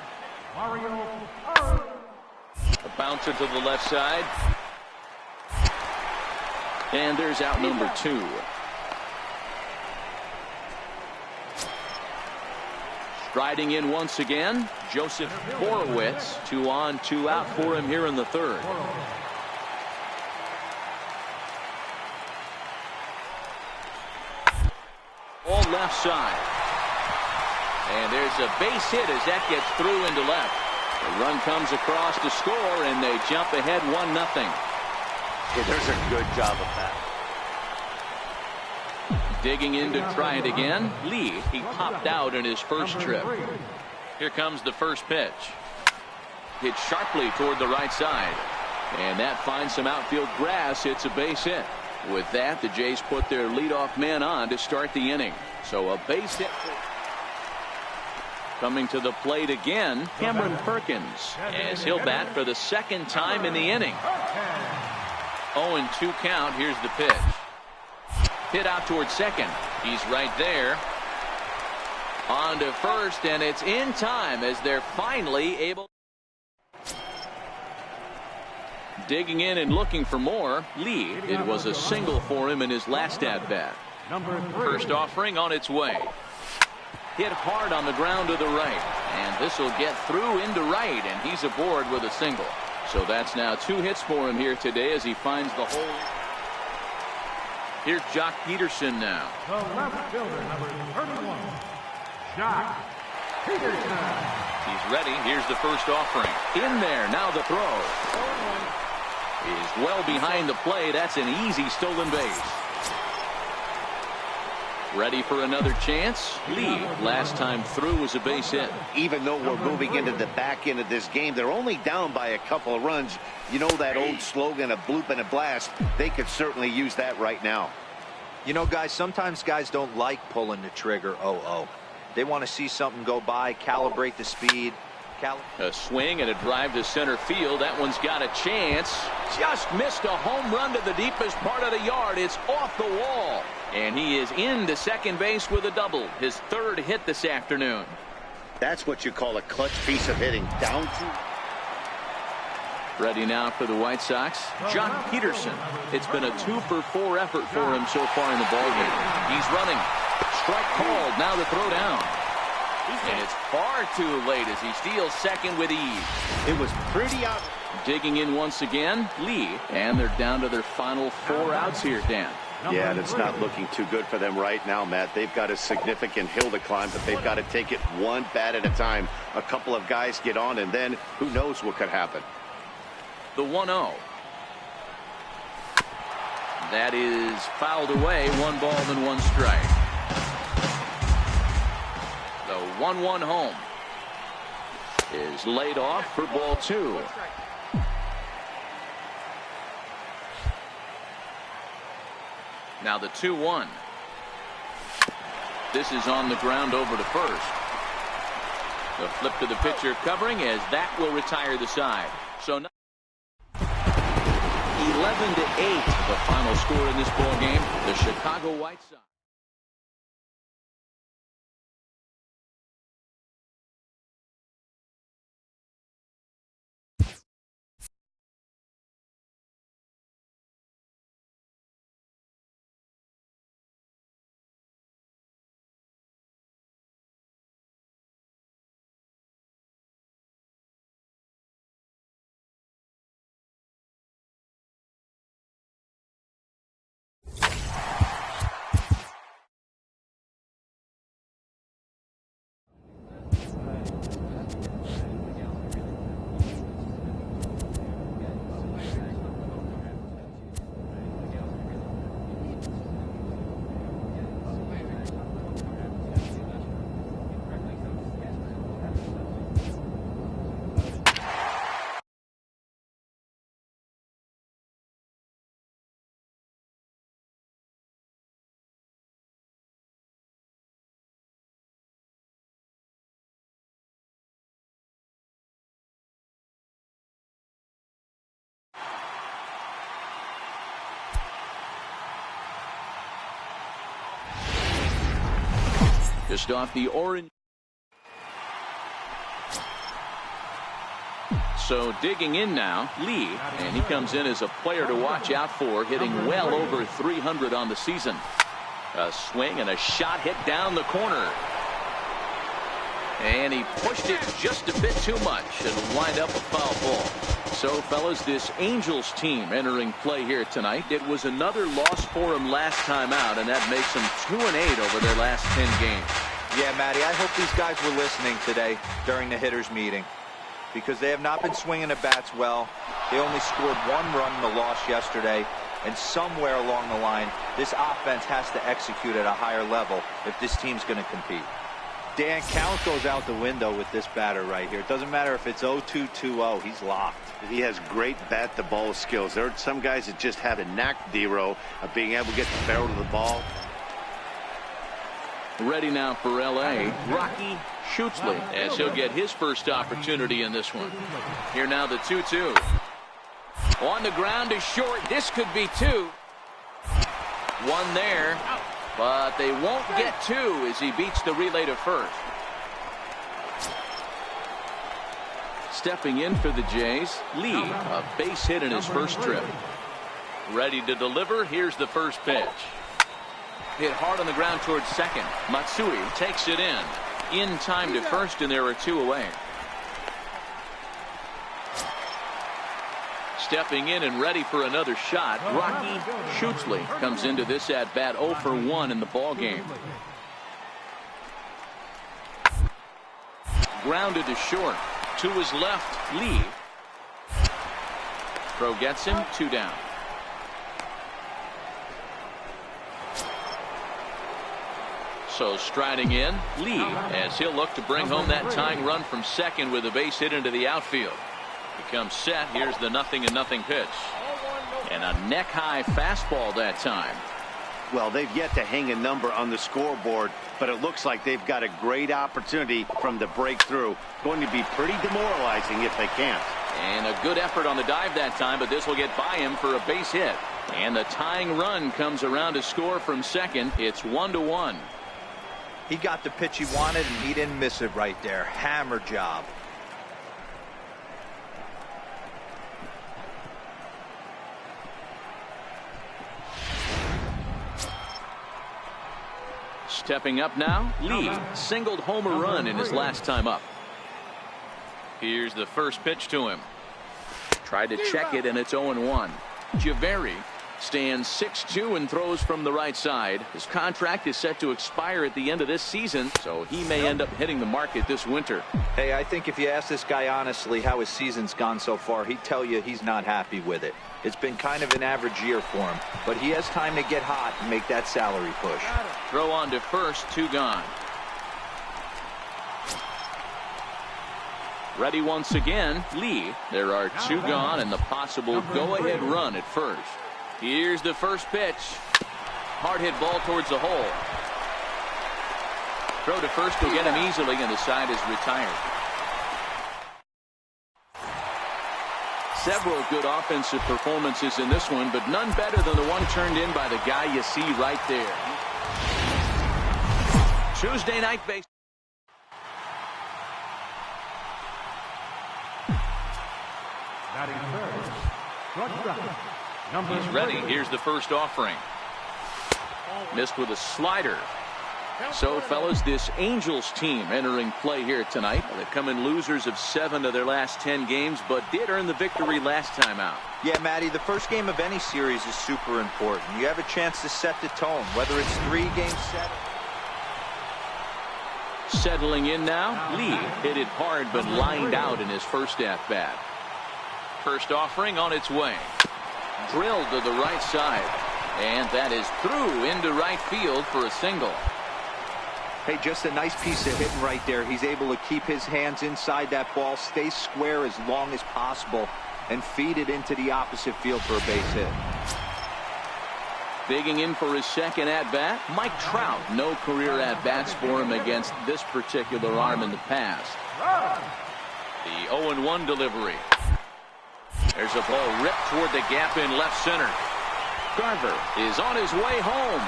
A bouncer to the left side. And there's out number 2. Striding in once again, Joseph Horowitz. 2 on, 2 out for him here in the 3rd. All left side. And there's a base hit as that gets through into left. The run comes across to score, and they jump ahead 1-0. Yeah, there's a good job of that. Digging in to try it again. Lee, he popped out in his first trip. Here comes the first pitch. Hit sharply toward the right side. And that finds some outfield grass. It's a base hit. With that, the Jays put their leadoff man on to start the inning. So a base hit. Coming to the plate again, Cameron Perkins, as he'll bat for the 2nd time in the inning. 0-2 count. Here's the pitch. Hit out towards second. He's right there. On to first, and it's in time as they're finally able. Digging in and looking for more. Lee, it was a single for him in his last at-bat. First offering on its way. Hit hard on the ground to the right. And this will get through into right, and he's aboard with a single. So that's now 2 hits for him here today as he finds the hole. Here's Jock Peterson now. The left fielder, number 31, Jock Peterson. He's ready. Here's the first offering. In there. Now the throw. Is well behind the play. That's an easy stolen base. Ready for another chance. Lee, last time through, was a base hit. Even though we're moving into the back end of this game, they're only down by a couple of runs. You know that old slogan, a bloop and a blast. They could certainly use that right now. You know, guys, sometimes guys don't like pulling the trigger 0-0. They want to see something go by, calibrate the speed. A swing and a drive to center field. That one's got a chance. Just missed a home run to the deepest part of the yard. It's off the wall. And he is into second base with a double. His 3rd hit this afternoon. That's what you call a clutch piece of hitting. Down to. Ready now for the White Sox, Jock Peterson. It's been a 2-for-4 effort for him so far in the ballgame. He's running. Strike called. Now the throw down. And it's far too late as he steals second with ease. It was pretty out. Digging in once again, Lee. And they're down to their final 4 outs here, Dan. Yeah, and it's not looking too good for them right now, Matt. They've got a significant hill to climb, but they've got to take it one bat at a time. A couple of guys get on, and then who knows what could happen. The 1-0. That is fouled away. 1 ball and 1 strike. The 1-1 home is laid off for ball 2. Now the 2-1. This is on the ground over to first. The flip to the pitcher covering as that will retire the side. So 11-8, the final score in this ball game. The Chicago White Sox. Just off the orange. So digging in now, Lee, and he comes in as a player to watch out for, hitting well over 300 on the season. A swing and a shot hit down the corner. And he pushed it just a bit too much and wind up a foul ball. So, fellas, this Angels team entering play here tonight. It was another loss for them last time out, and that makes them 2-8 over their last 10 games. Yeah, Matty, I hope these guys were listening today during the hitters' meeting, because they have not been swinging the bats well. They only scored 1 run in the loss yesterday, and somewhere along the line, this offense has to execute at a higher level if this team's going to compete. Dan, count goes out the window with this batter right here. It doesn't matter if it's 0-2, 2-0. He's locked. He has great bat-to-ball skills. There are some guys that just have a knack, Dero, of being able to get the barrel of the ball. Ready now for L.A., Rocky Schutzley, as he'll get his first opportunity in this one. Here now the 2-2. On the ground is short. This could be 2. 1 there. But they won't get 2 as he beats the relay to first. Stepping in for the Jays, Lee, a base hit in his first trip. Ready to deliver. Here's the first pitch. Hit hard on the ground towards second. Matsui takes it in time to first, and there are 2 away. Stepping in and ready for another shot, Rocky Schutzley comes into this at bat 0 for 1 in the ball game. Grounded to short. To his left, Lee. Throw gets him, 2 down. So striding in, Lee, as he'll look to bring home that tying run from second with a base hit into the outfield. Becomes set. Here's the 0-0 pitch. And a neck-high fastball that time. Well, they've yet to hang a number on the scoreboard, but it looks like they've got a great opportunity from the breakthrough. Going to be pretty demoralizing if they can't. And a good effort on the dive that time, but this will get by him for a base hit. And the tying run comes around to score from second. It's 1-1. He got the pitch he wanted, and he didn't miss it right there. Hammer job. Stepping up now, Lee singled home a run in his last time up. Here's the first pitch to him. Tried to check it, and it's 0-1. Javeri stands 6'2" and throws from the right side. His contract is set to expire at the end of this season, so he may end up hitting the market this winter. Hey, I think if you ask this guy honestly how his season's gone so far, he'd tell you he's not happy with it. It's been kind of an average year for him, but he has time to get hot and make that salary push. Throw on to first, 2 gone. Ready once again, Lee. There are 2 gone and the possible go-ahead run at first. Here's the first pitch. Hard hit ball towards the hole. Throw to first will get him easily, and the side is retired. Several good offensive performances in this one, but none better than the one turned in by the guy you see right there. Tuesday night base. He's ready. Here's the first offering. Missed with a slider. So, fellas, this Angels team entering play here tonight. They come in losers of 7 of their last 10 games, but did earn the victory last time out. Yeah, Matty, the first game of any series is super important. You have a chance to set the tone, whether it's 3 games set. Settling in now, Lee hit it hard but lined out in his first at-bat. First offering on its way. Drilled to the right side. And that is through into right field for a single. Hey, just a nice piece of hitting right there. He's able to keep his hands inside that ball, stay square as long as possible, and feed it into the opposite field for a base hit. Digging in for his second at-bat, Mike Trout. No career at-bats for him against this particular arm in the past. The 0-1 delivery. There's a ball ripped toward the gap in left center. Garver is on his way home.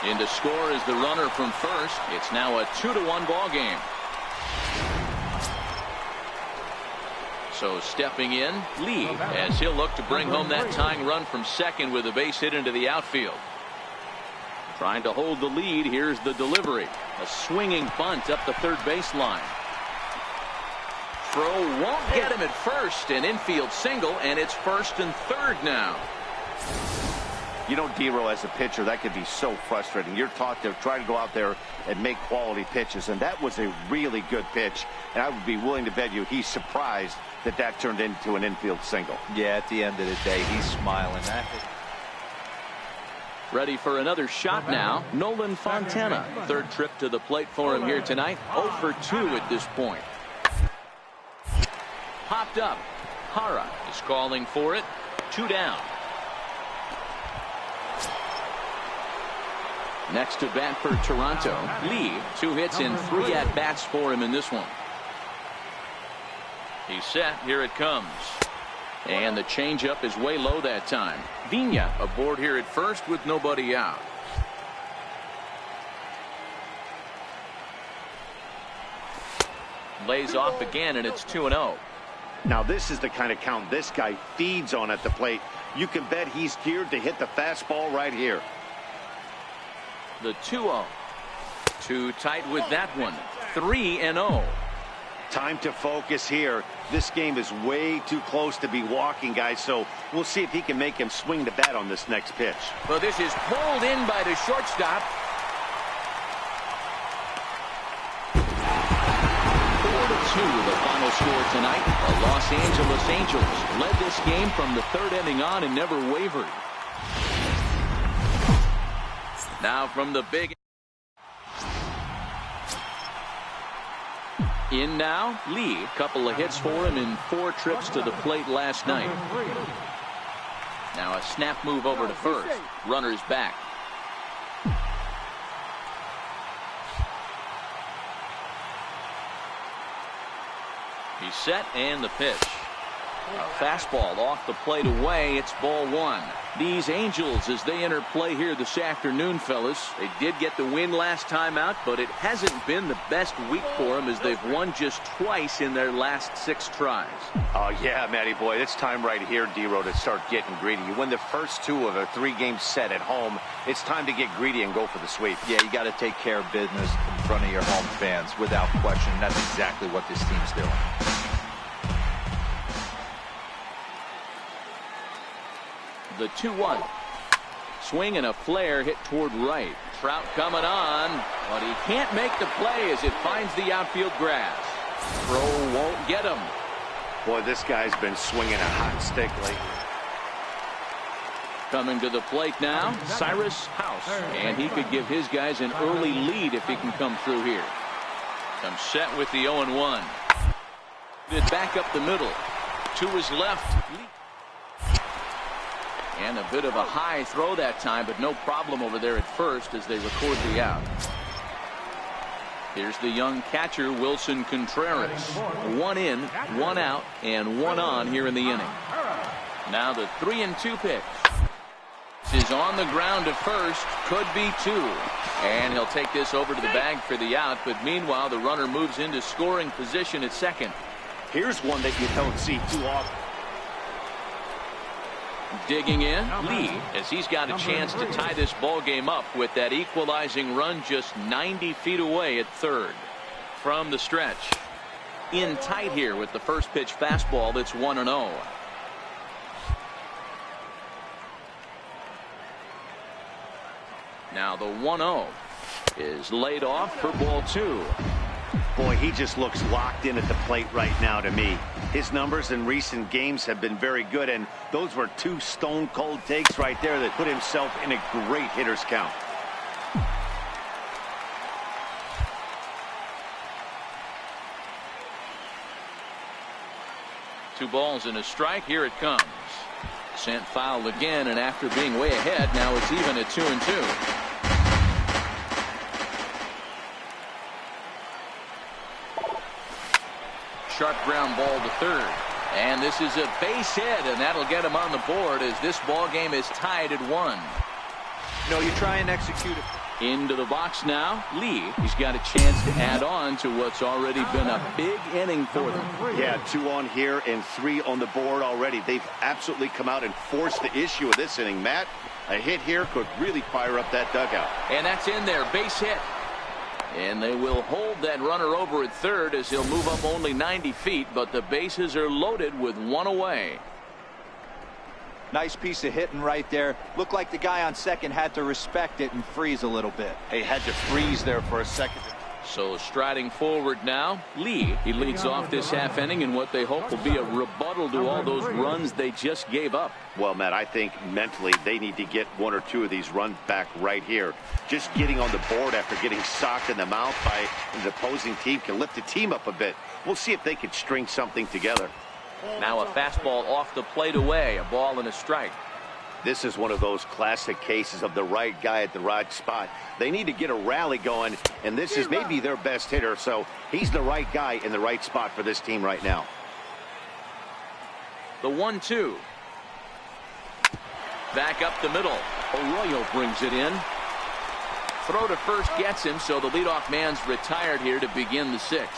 In to score is the runner from first. It's now a 2-1 ball game. So stepping in, Lee, as he'll look to bring home that tying run from second with a base hit into the outfield. Trying to hold the lead. Here's the delivery. A swinging bunt up the third baseline. Throw won't get him at first. An infield single, and it's first and third now. You know, D-Row, as a pitcher, that could be so frustrating. You're taught to try to go out there and make quality pitches, and that was a really good pitch. And I would be willing to bet you he's surprised that that turned into an infield single. Yeah, at the end of the day, he's smiling. Ready for another shot now. Nolan Fontana. Third trip to the plate for him here tonight. 0 for 2 at this point. Popped up. Hara is calling for it. 2 down. Next to bat for Toronto, Lee. 2 hits and 3 at-bats for him in this one. He's set. Here it comes. And the changeup is way low that time. Vina aboard here at first with nobody out. Lays off again, and it's 2-0. Now this is the kind of count this guy feeds on at the plate. You can bet he's geared to hit the fastball right here. The 2-0. Too tight with that one. 3-0. Time to focus here. This game is way too close to be walking, guys, so we'll see if he can make him swing the bat on this next pitch. Well, this is pulled in by the shortstop. 4-2 the final score tonight. The Los Angeles Angels led this game from the third inning on and never wavered. Now from the big in now, Lee. Couple of hits for him in 4 trips to the plate last night. Now a snap move over to first. Runner's back. He's set, and the pitch. A fastball off the plate away. It's ball 1. These Angels, as they enter play here this afternoon, fellas, they did get the win last time out, but it hasn't been the best week for them as they've won just twice in their last 6 tries. Oh, yeah, Matty boy, it's time right here, D-Row, to start getting greedy. You win the first 2 of a 3-game set at home. It's time to get greedy and go for the sweep. Yeah, you got to take care of business in front of your home fans, without question. That's exactly what this team's doing. The 2-1. Swing and a flare hit toward right. Trout coming on, but he can't make the play as it finds the outfield grass. Throw won't get him. Boy, this guy's been swinging a hot stick lately. Coming to the plate now, Cyrus House, and he could give his guys an early lead if he can come through here. Comes set with the 0-1. Did back up the middle. To his left. And a bit of a high throw that time, but no problem over there at first as they record the out. Here's the young catcher, Wilson Contreras. 1 in, 1 out, and 1 on here in the inning. Now the 3-2 pitch. This is on the ground to first. Could be 2. And he'll take this over to the bag for the out, but meanwhile the runner moves into scoring position at second. Here's one that you don't see too often. Digging in, Lee, as he's got a chance to tie this ball game up with that equalizing run just 90 feet away at third. From the stretch. In tight here with the first pitch fastball that's 1-0. Now the 1-0 is laid off for ball 2. Boy, he just looks locked in at the plate right now to me. His numbers in recent games have been very good, and those were 2 stone-cold takes right there that put himself in a great hitter's count. Two balls and a strike. Here it comes. Sent foul again, and after being way ahead, now it's even at 2-2. Sharp ground ball to third, and this is a base hit, and that'll get him on the board as this ball game is tied at 1. No, you try and execute it. Into the box now, Lee. He's got a chance to add on to what's already been a big inning for them. Yeah, 2 on here and 3 on the board already. They've absolutely come out and forced the issue of this inning. Matt, a hit here could really fire up that dugout. And that's in there, base hit. And they will hold that runner over at third as he'll move up only 90 feet, but the bases are loaded with 1 away. Nice piece of hitting right there. Looked like the guy on second had to respect it and freeze a little bit. He had to freeze there for a second. So striding forward now, Lee. He leads off this half inning in what they hope will be a rebuttal to all those runs they just gave up. Well, Matt, I think mentally they need to get 1 or 2 of these runs back right here. Just getting on the board after getting socked in the mouth by the opposing team can lift the team up a bit. We'll see if they can string something together. Now a fastball off the plate away, a ball and a strike. This is one of those classic cases of the right guy at the right spot. They need to get a rally going, and this is maybe their best hitter, so he's the right guy in the right spot for this team right now. The 1-2. Back up the middle. Arroyo brings it in. Throw to first gets him, so the leadoff man's retired here to begin the 6th.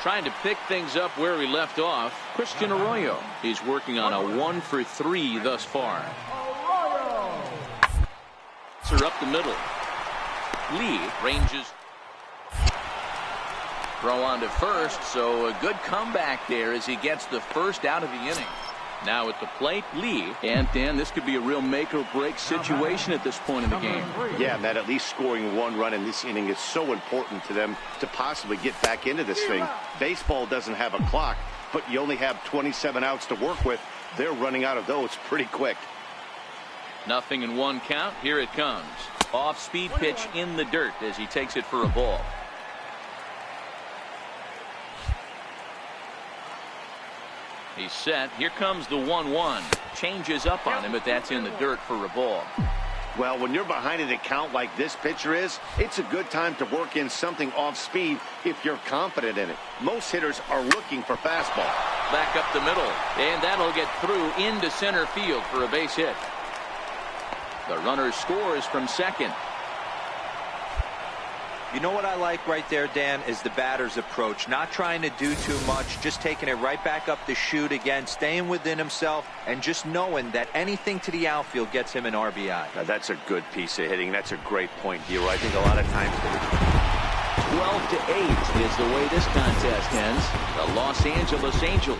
Trying to pick things up where he left off, Christian Arroyo. He's working on a 1 for 3 thus far. Are up the middle. Lee ranges. Throw on to first, so a good comeback there as he gets the first out of the inning. Now at the plate, Lee. And Dan, this could be a real make or break situation at this point in the game. Yeah, Matt, at least scoring 1 run in this inning is so important to them to possibly get back into this thing. Baseball doesn't have a clock, but you only have 27 outs to work with. They're running out of those pretty quick. 0-1 count. Here it comes. Off-speed pitch in the dirt as he takes it for a ball. He's set. Here comes the 1-1. Changes up on him, but that's in the dirt for a ball. Well, when you're behind an account like this pitcher is, it's a good time to work in something off speed if you're confident in it. Most hitters are looking for fastball. Back up the middle, and that'll get through into center field for a base hit. The runner scores from second. You know what I like right there, Dan, is the batter's approach. Not trying to do too much, just taking it right back up the chute again, staying within himself, and just knowing that anything to the outfield gets him an RBI. Now, that's a good piece of hitting. That's a great point, Hero. I think a lot of times 12-8 is the way this contest ends. The Los Angeles Angels.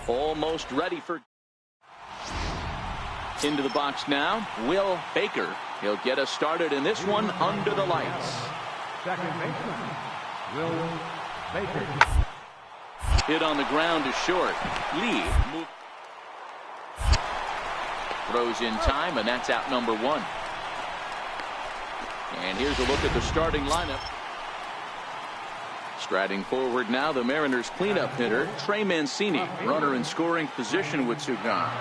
Almost ready for. Into the box now, Will Baker. He'll get us started in this one under the lights. Second baseman, Will Hit on the ground to short. Lee throws in time, and that's out number 1. And here's a look at the starting lineup. Striding forward now, the Mariners cleanup hitter, Trey Mancini, runner in scoring position with 2 gone.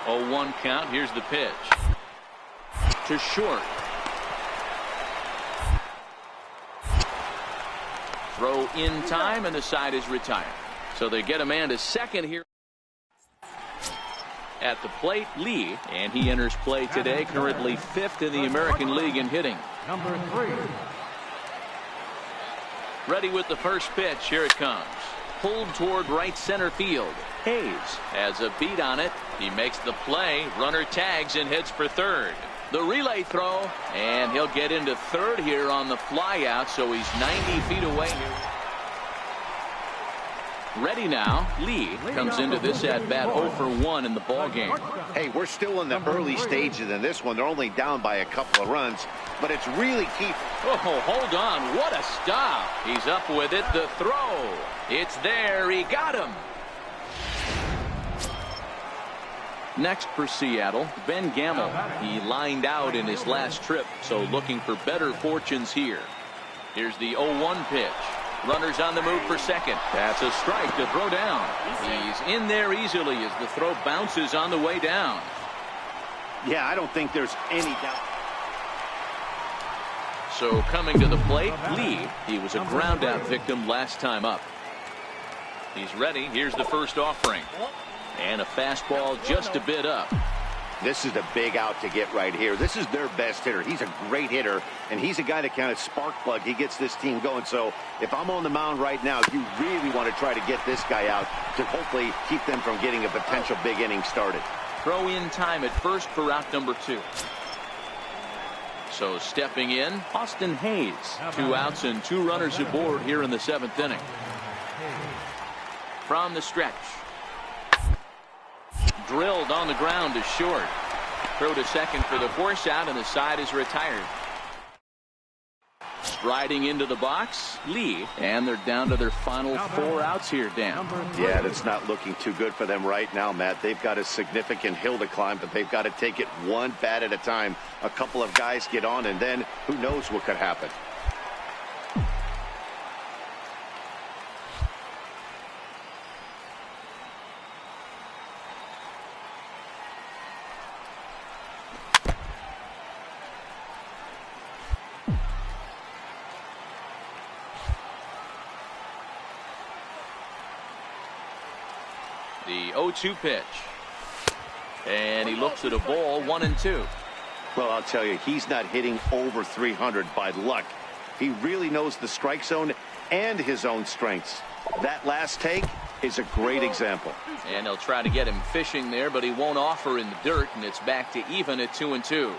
0-1 count. Here's the pitch. To short. Throw in time, and the side is retired. So they get a man to second here. At the plate, Lee, and he enters play today, currently 5th in the American League in hitting. Number 3. Ready with the first pitch. Here it comes. Pulled toward right center field. Hayes has a beat on it. He makes the play. Runner tags and heads for third. The relay throw, and he'll get into third here on the flyout, so he's 90 feet away here. Ready now. Lee comes into this at bat 0 for 1 in the ball game. Hey, we're still in the early stages in this one. They're only down by a couple of runs, but it's really key. Oh, hold on. What a stop. He's up with it. The throw. It's there. He got him. Next for Seattle, Ben Gamel. He lined out in his last trip, so looking for better fortunes here. Here's the 0-1 pitch. Runners on the move for second. That's a strike to throw down. He's in there easily as the throw bounces on the way down. Yeah, I don't think there's any doubt. So coming to the plate, Lee. He was a ground out victim last time up. He's ready. Here's the first offering. And a fastball just a bit up. This is a big out to get right here. This is their best hitter. He's a great hitter, and he's a guy that kind of spark plug. He gets this team going. So if I'm on the mound right now, you really want to try to get this guy out to hopefully keep them from getting a potential big inning started. Throw in time at first for out number 2. So stepping in, Austin Hayes. 2 outs and 2 runners aboard here in the 7th inning. From the stretch. Drilled on the ground to short. Throw to second for the force out, and the side is retired. Striding into the box, Lee, and they're down to their final 4 outs here, Dan. Yeah, that's not looking too good for them right now, Matt. They've got a significant hill to climb, but they've got to take it one bat at a time. A couple of guys get on, and then who knows what could happen. The 0-2 pitch. And he looks at a ball, 1-2. Well, I'll tell you, he's not hitting over 300 by luck. He really knows the strike zone and his own strengths. That last take is a great example. And they'll try to get him fishing there, but he won't offer in the dirt, and it's back to even at 2-2.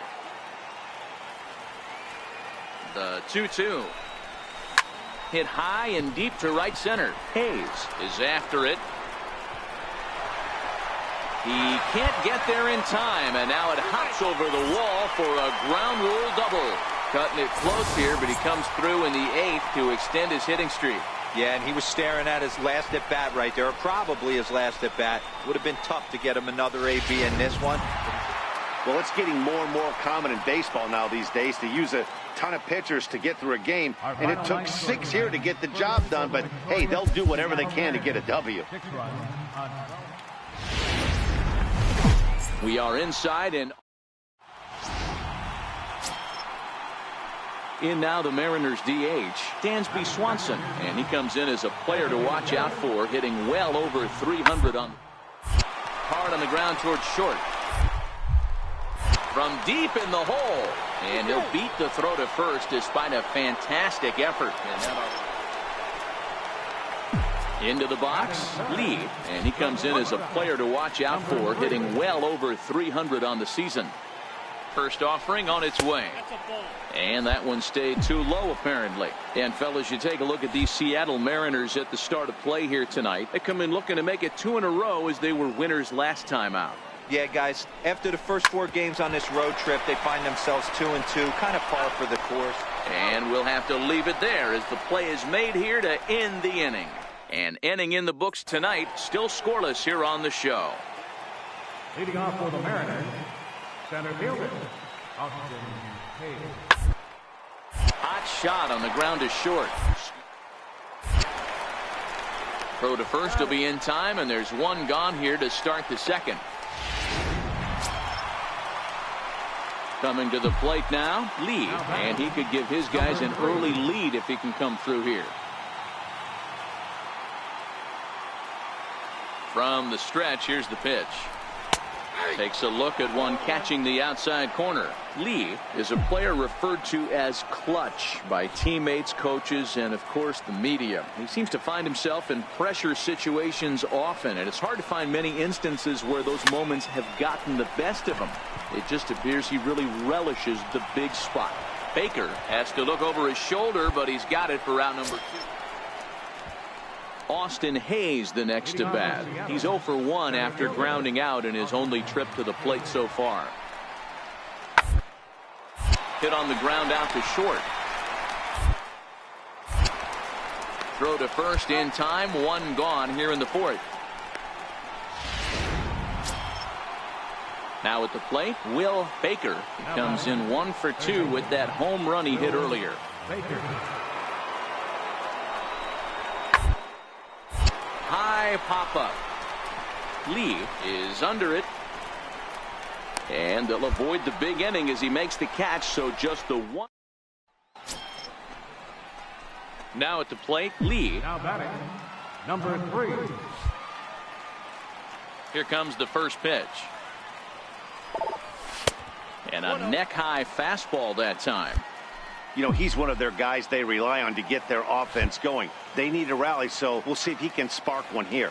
The 2-2. Hit high and deep to right center. Hayes is after it. He can't get there in time, and now it hops over the wall for a ground rule double. Cutting it close here, but he comes through in the 8th to extend his hitting streak. Yeah, and he was staring at his last at bat right there, or probably his last at bat. Would have been tough to get him another AB in this one. Well, it's getting more and more common in baseball now these days to use a ton of pitchers to get through a game, and it took 6 here to get the job done, but hey, they'll do whatever they can to get a W. We are inside, and in now the Mariners DH, Dansby Swanson, and he comes in as a player to watch out for, hitting well over 300 on hard on the ground towards short. From deep in the hole, and he'll beat the throw to first despite a fantastic effort. Into the box, Lee, and he comes in as a player to watch out for, hitting well over 300 on the season. First offering on its way. And that one stayed too low, apparently. And, fellas, you take a look at these Seattle Mariners at the start of play here tonight. They come in looking to make it 2 in a row as they were winners last time out. Yeah, guys, after the first 4 games on this road trip, they find themselves 2-2, kind of par for the course. And we'll have to leave it there as the play is made here to end the inning. And inning in the books tonight, still scoreless here on the show. Leading off for the Mariners, center fielder, Hau-Jyun. Hot shot on the ground is short. Throw to first will be in time, and there's one gone here to start the second. Coming to the plate now, Lee, and he could give his guys an early lead if he can come through here. From the stretch, here's the pitch. Takes a look at one catching the outside corner. Lee is a player referred to as clutch by teammates, coaches, and of course the media. He seems to find himself in pressure situations often, and it's hard to find many instances where those moments have gotten the best of him. It just appears he really relishes the big spot. Baker has to look over his shoulder, but he's got it for out number 2. Austin Hayes the next to bat. He's 0 for 1 after grounding out in his only trip to the plate so far. Hit on the ground out to short. Throw to first in time. One gone here in the fourth. Now at the plate, Will Baker. He comes in 1 for 2 with that home run he hit earlier. High pop-up. Lee is under it. And they'll avoid the big inning as he makes the catch, so just the one. Now at the plate, Lee. Now batting, number 3. Here comes the first pitch. And a neck-high fastball that time. You know, he's one of their guys they rely on to get their offense going. They need a rally, so we'll see if he can spark one here.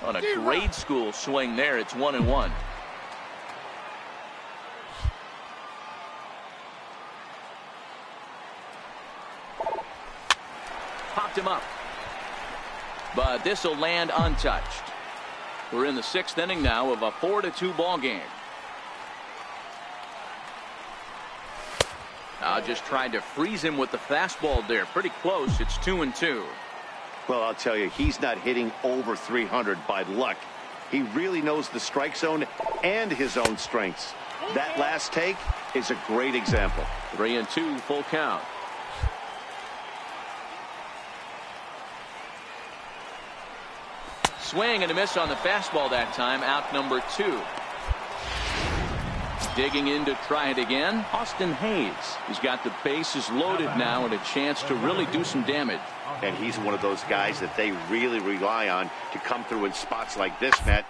On a grade school swing there, it's 1-1. Popped him up. But this will land untouched. We're in the 6th inning now of a 4-2 ball game. Just tried to freeze him with the fastball there. Pretty close. It's 2-2. Well, I'll tell you, he's not hitting over 300 by luck. He really knows the strike zone and his own strengths. That last take is a great example. 3-2 full count. Swing and a miss on the fastball that time. Out number 2. Digging in to try it again, Austin Hayes. He's got the bases loaded now and a chance to really do some damage. And he's one of those guys that they really rely on to come through in spots like this, Matt.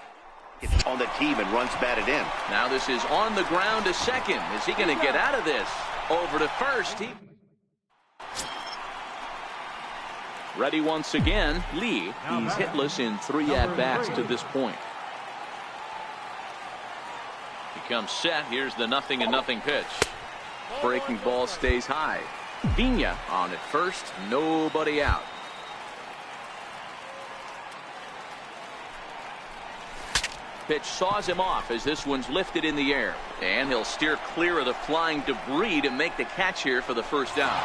It's on the team and runs batted in. Now this is on the ground to second. Is he going to get out of this? Over to first. Ready once again. Lee, he's hitless in 3 at-bats to this point. Comes set. Here's the 0-0 pitch. Breaking ball stays high. Vina on at first. Nobody out. Pitch saws him off as this one's lifted in the air. And he'll steer clear of the flying debris to make the catch here for the first down.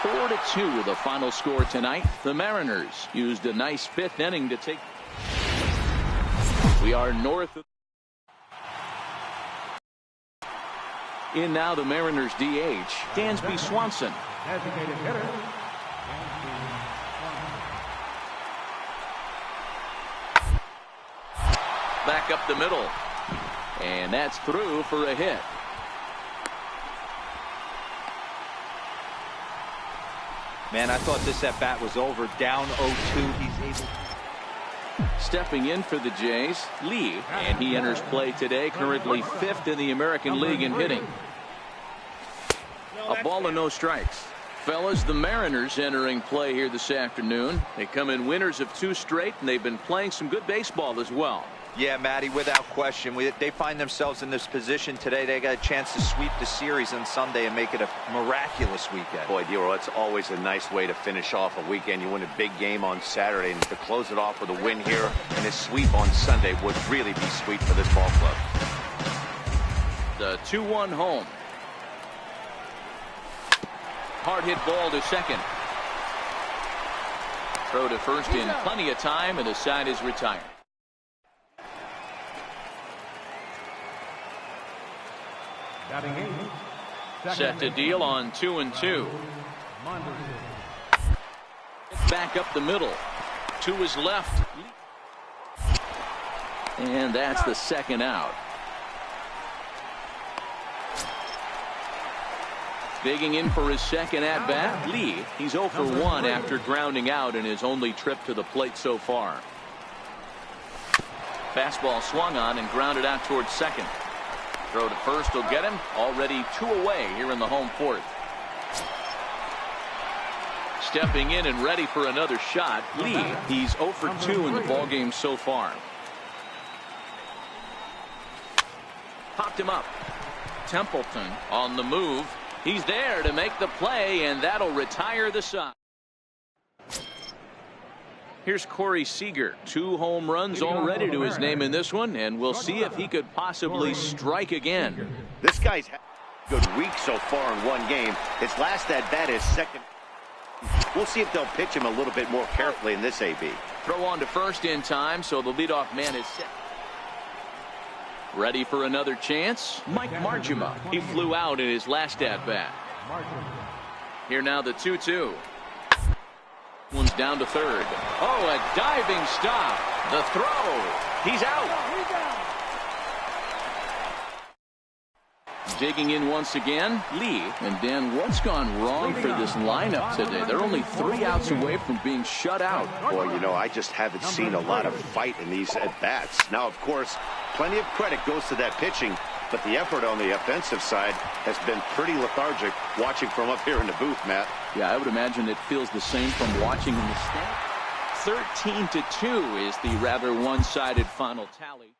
4-2 the final score tonight. The Mariners used a nice 5th inning to take. We are north of. In now the Mariners DH, Dansby Swanson. Designated hitter, Back up the middle. And that's through for a hit. Man, I thought this at bat was over. Down 0-2. He's able. Stepping in for the Jays, Lee, and he enters play today, currently 5th in the American League in hitting. A ball and no strikes. Fellas, the Mariners entering play here this afternoon. They come in winners of 2 straight, and they've been playing some good baseball as well. Yeah, Matty, without question. They find themselves in this position today. They got a chance to sweep the series on Sunday and make it a miraculous weekend. Boy, Dero, it's always a nice way to finish off a weekend. You win a big game on Saturday, and to close it off with a win here and a sweep on Sunday would really be sweet for this ball club. The 2-1 home. hard hit ball to second. Throw to first in plenty of time, and the side is retired. Set to deal on 2-2. Back up the middle. To his left. And that's the second out. Digging in for his second at-bat, Lee. He's 0 for 1 after grounding out in his only trip to the plate so far. Fastball swung on and grounded out towards second. Throw to first will get him. Already 2 away here in the home fourth. Stepping in and ready for another shot, Lee. He's 0 for 2 in the ballgame so far. Popped him up. Templeton on the move. He's there to make the play, and that'll retire the side. Here's Corey Seager. 2 home runs already to his name in this one, and we'll see if he could possibly strike again. This guy's had a good week so far in one game. His last at bat is second. We'll see if they'll pitch him a little bit more carefully in this AB. Throw on to first in time, so the leadoff man is set. Ready for another chance? Mike Marjima. He flew out in his last at-bat. Here now the 2-2. One's down to third. Oh, a diving stop. The throw. He's out. Digging in once again, Lee. And Dan, what's gone wrong for this lineup today? They're only 3 outs away from being shut out. Boy, you know, I just haven't seen a lot of fight in these at-bats. Now, of course, plenty of credit goes to that pitching, but the effort on the offensive side has been pretty lethargic watching from up here in the booth, Matt. Yeah, I would imagine it feels the same from watching in the stand. 13-2 is the rather one-sided final tally.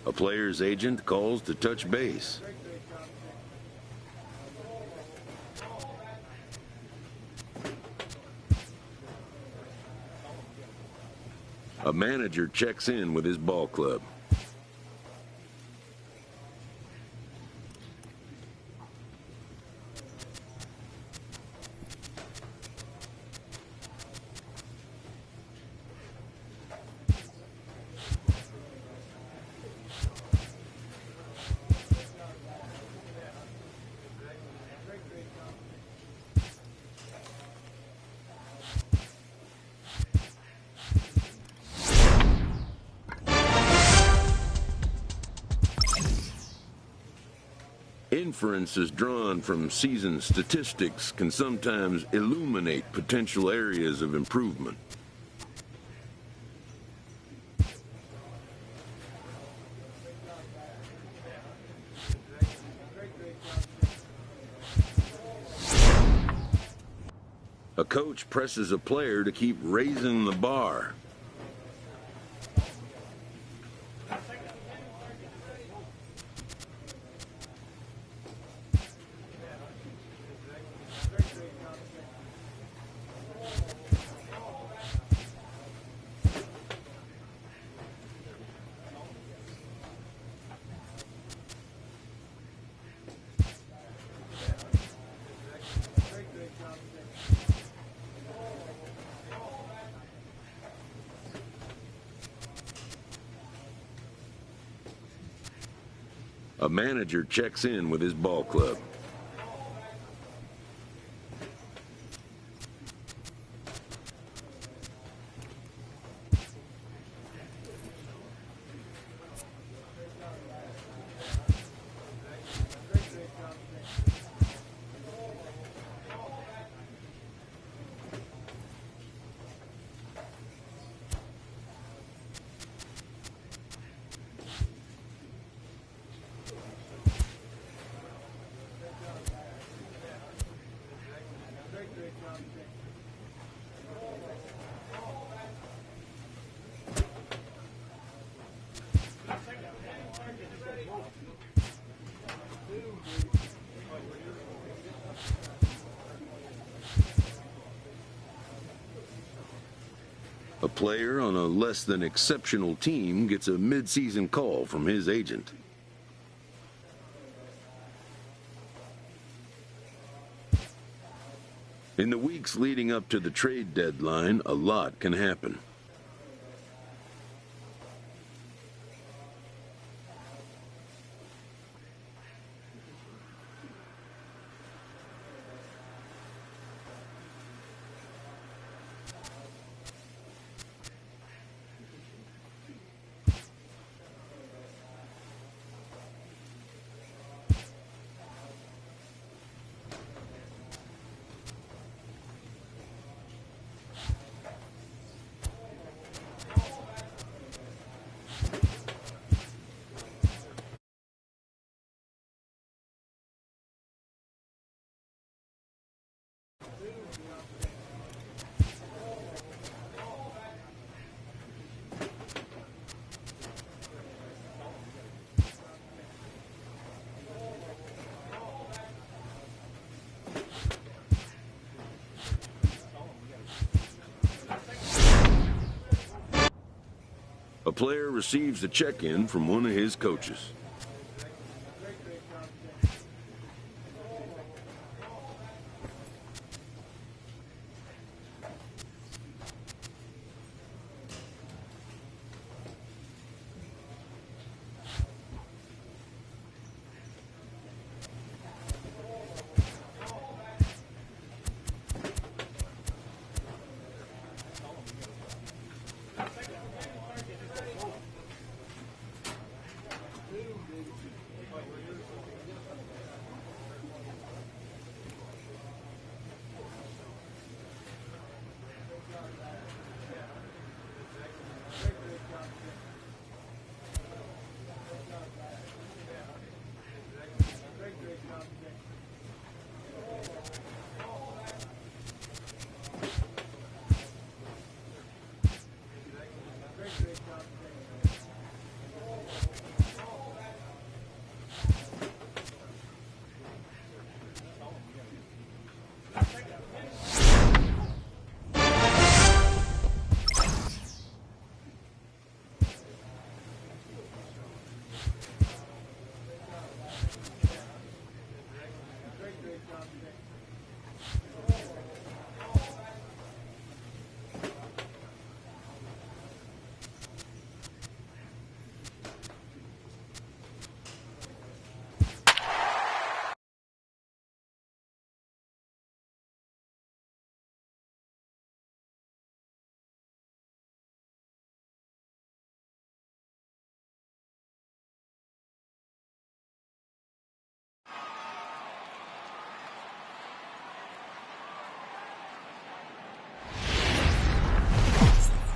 A player's agent calls to touch base. A manager checks in with his ball club. Inferences drawn from season statistics can sometimes illuminate potential areas of improvement. A coach presses a player to keep raising the bar. A manager checks in with his ball club. A player on a less than exceptional team gets a mid-season call from his agent. In the weeks leading up to the trade deadline, a lot can happen. A player receives a check-in from one of his coaches.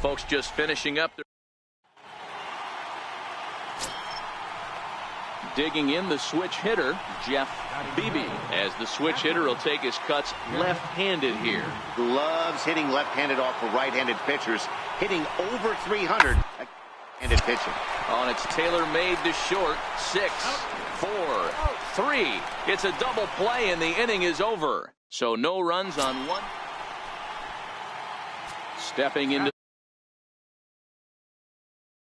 Folks just finishing up. Digging in the switch hitter, Jeff Beebe, as the switch hitter will take his cuts left-handed here. Loves hitting left-handed off of right-handed pitchers, hitting over 300 handed pitching. On its tailor-made to short, 6, 4, 3. It's a double play and the inning is over. So no runs on one. Stepping into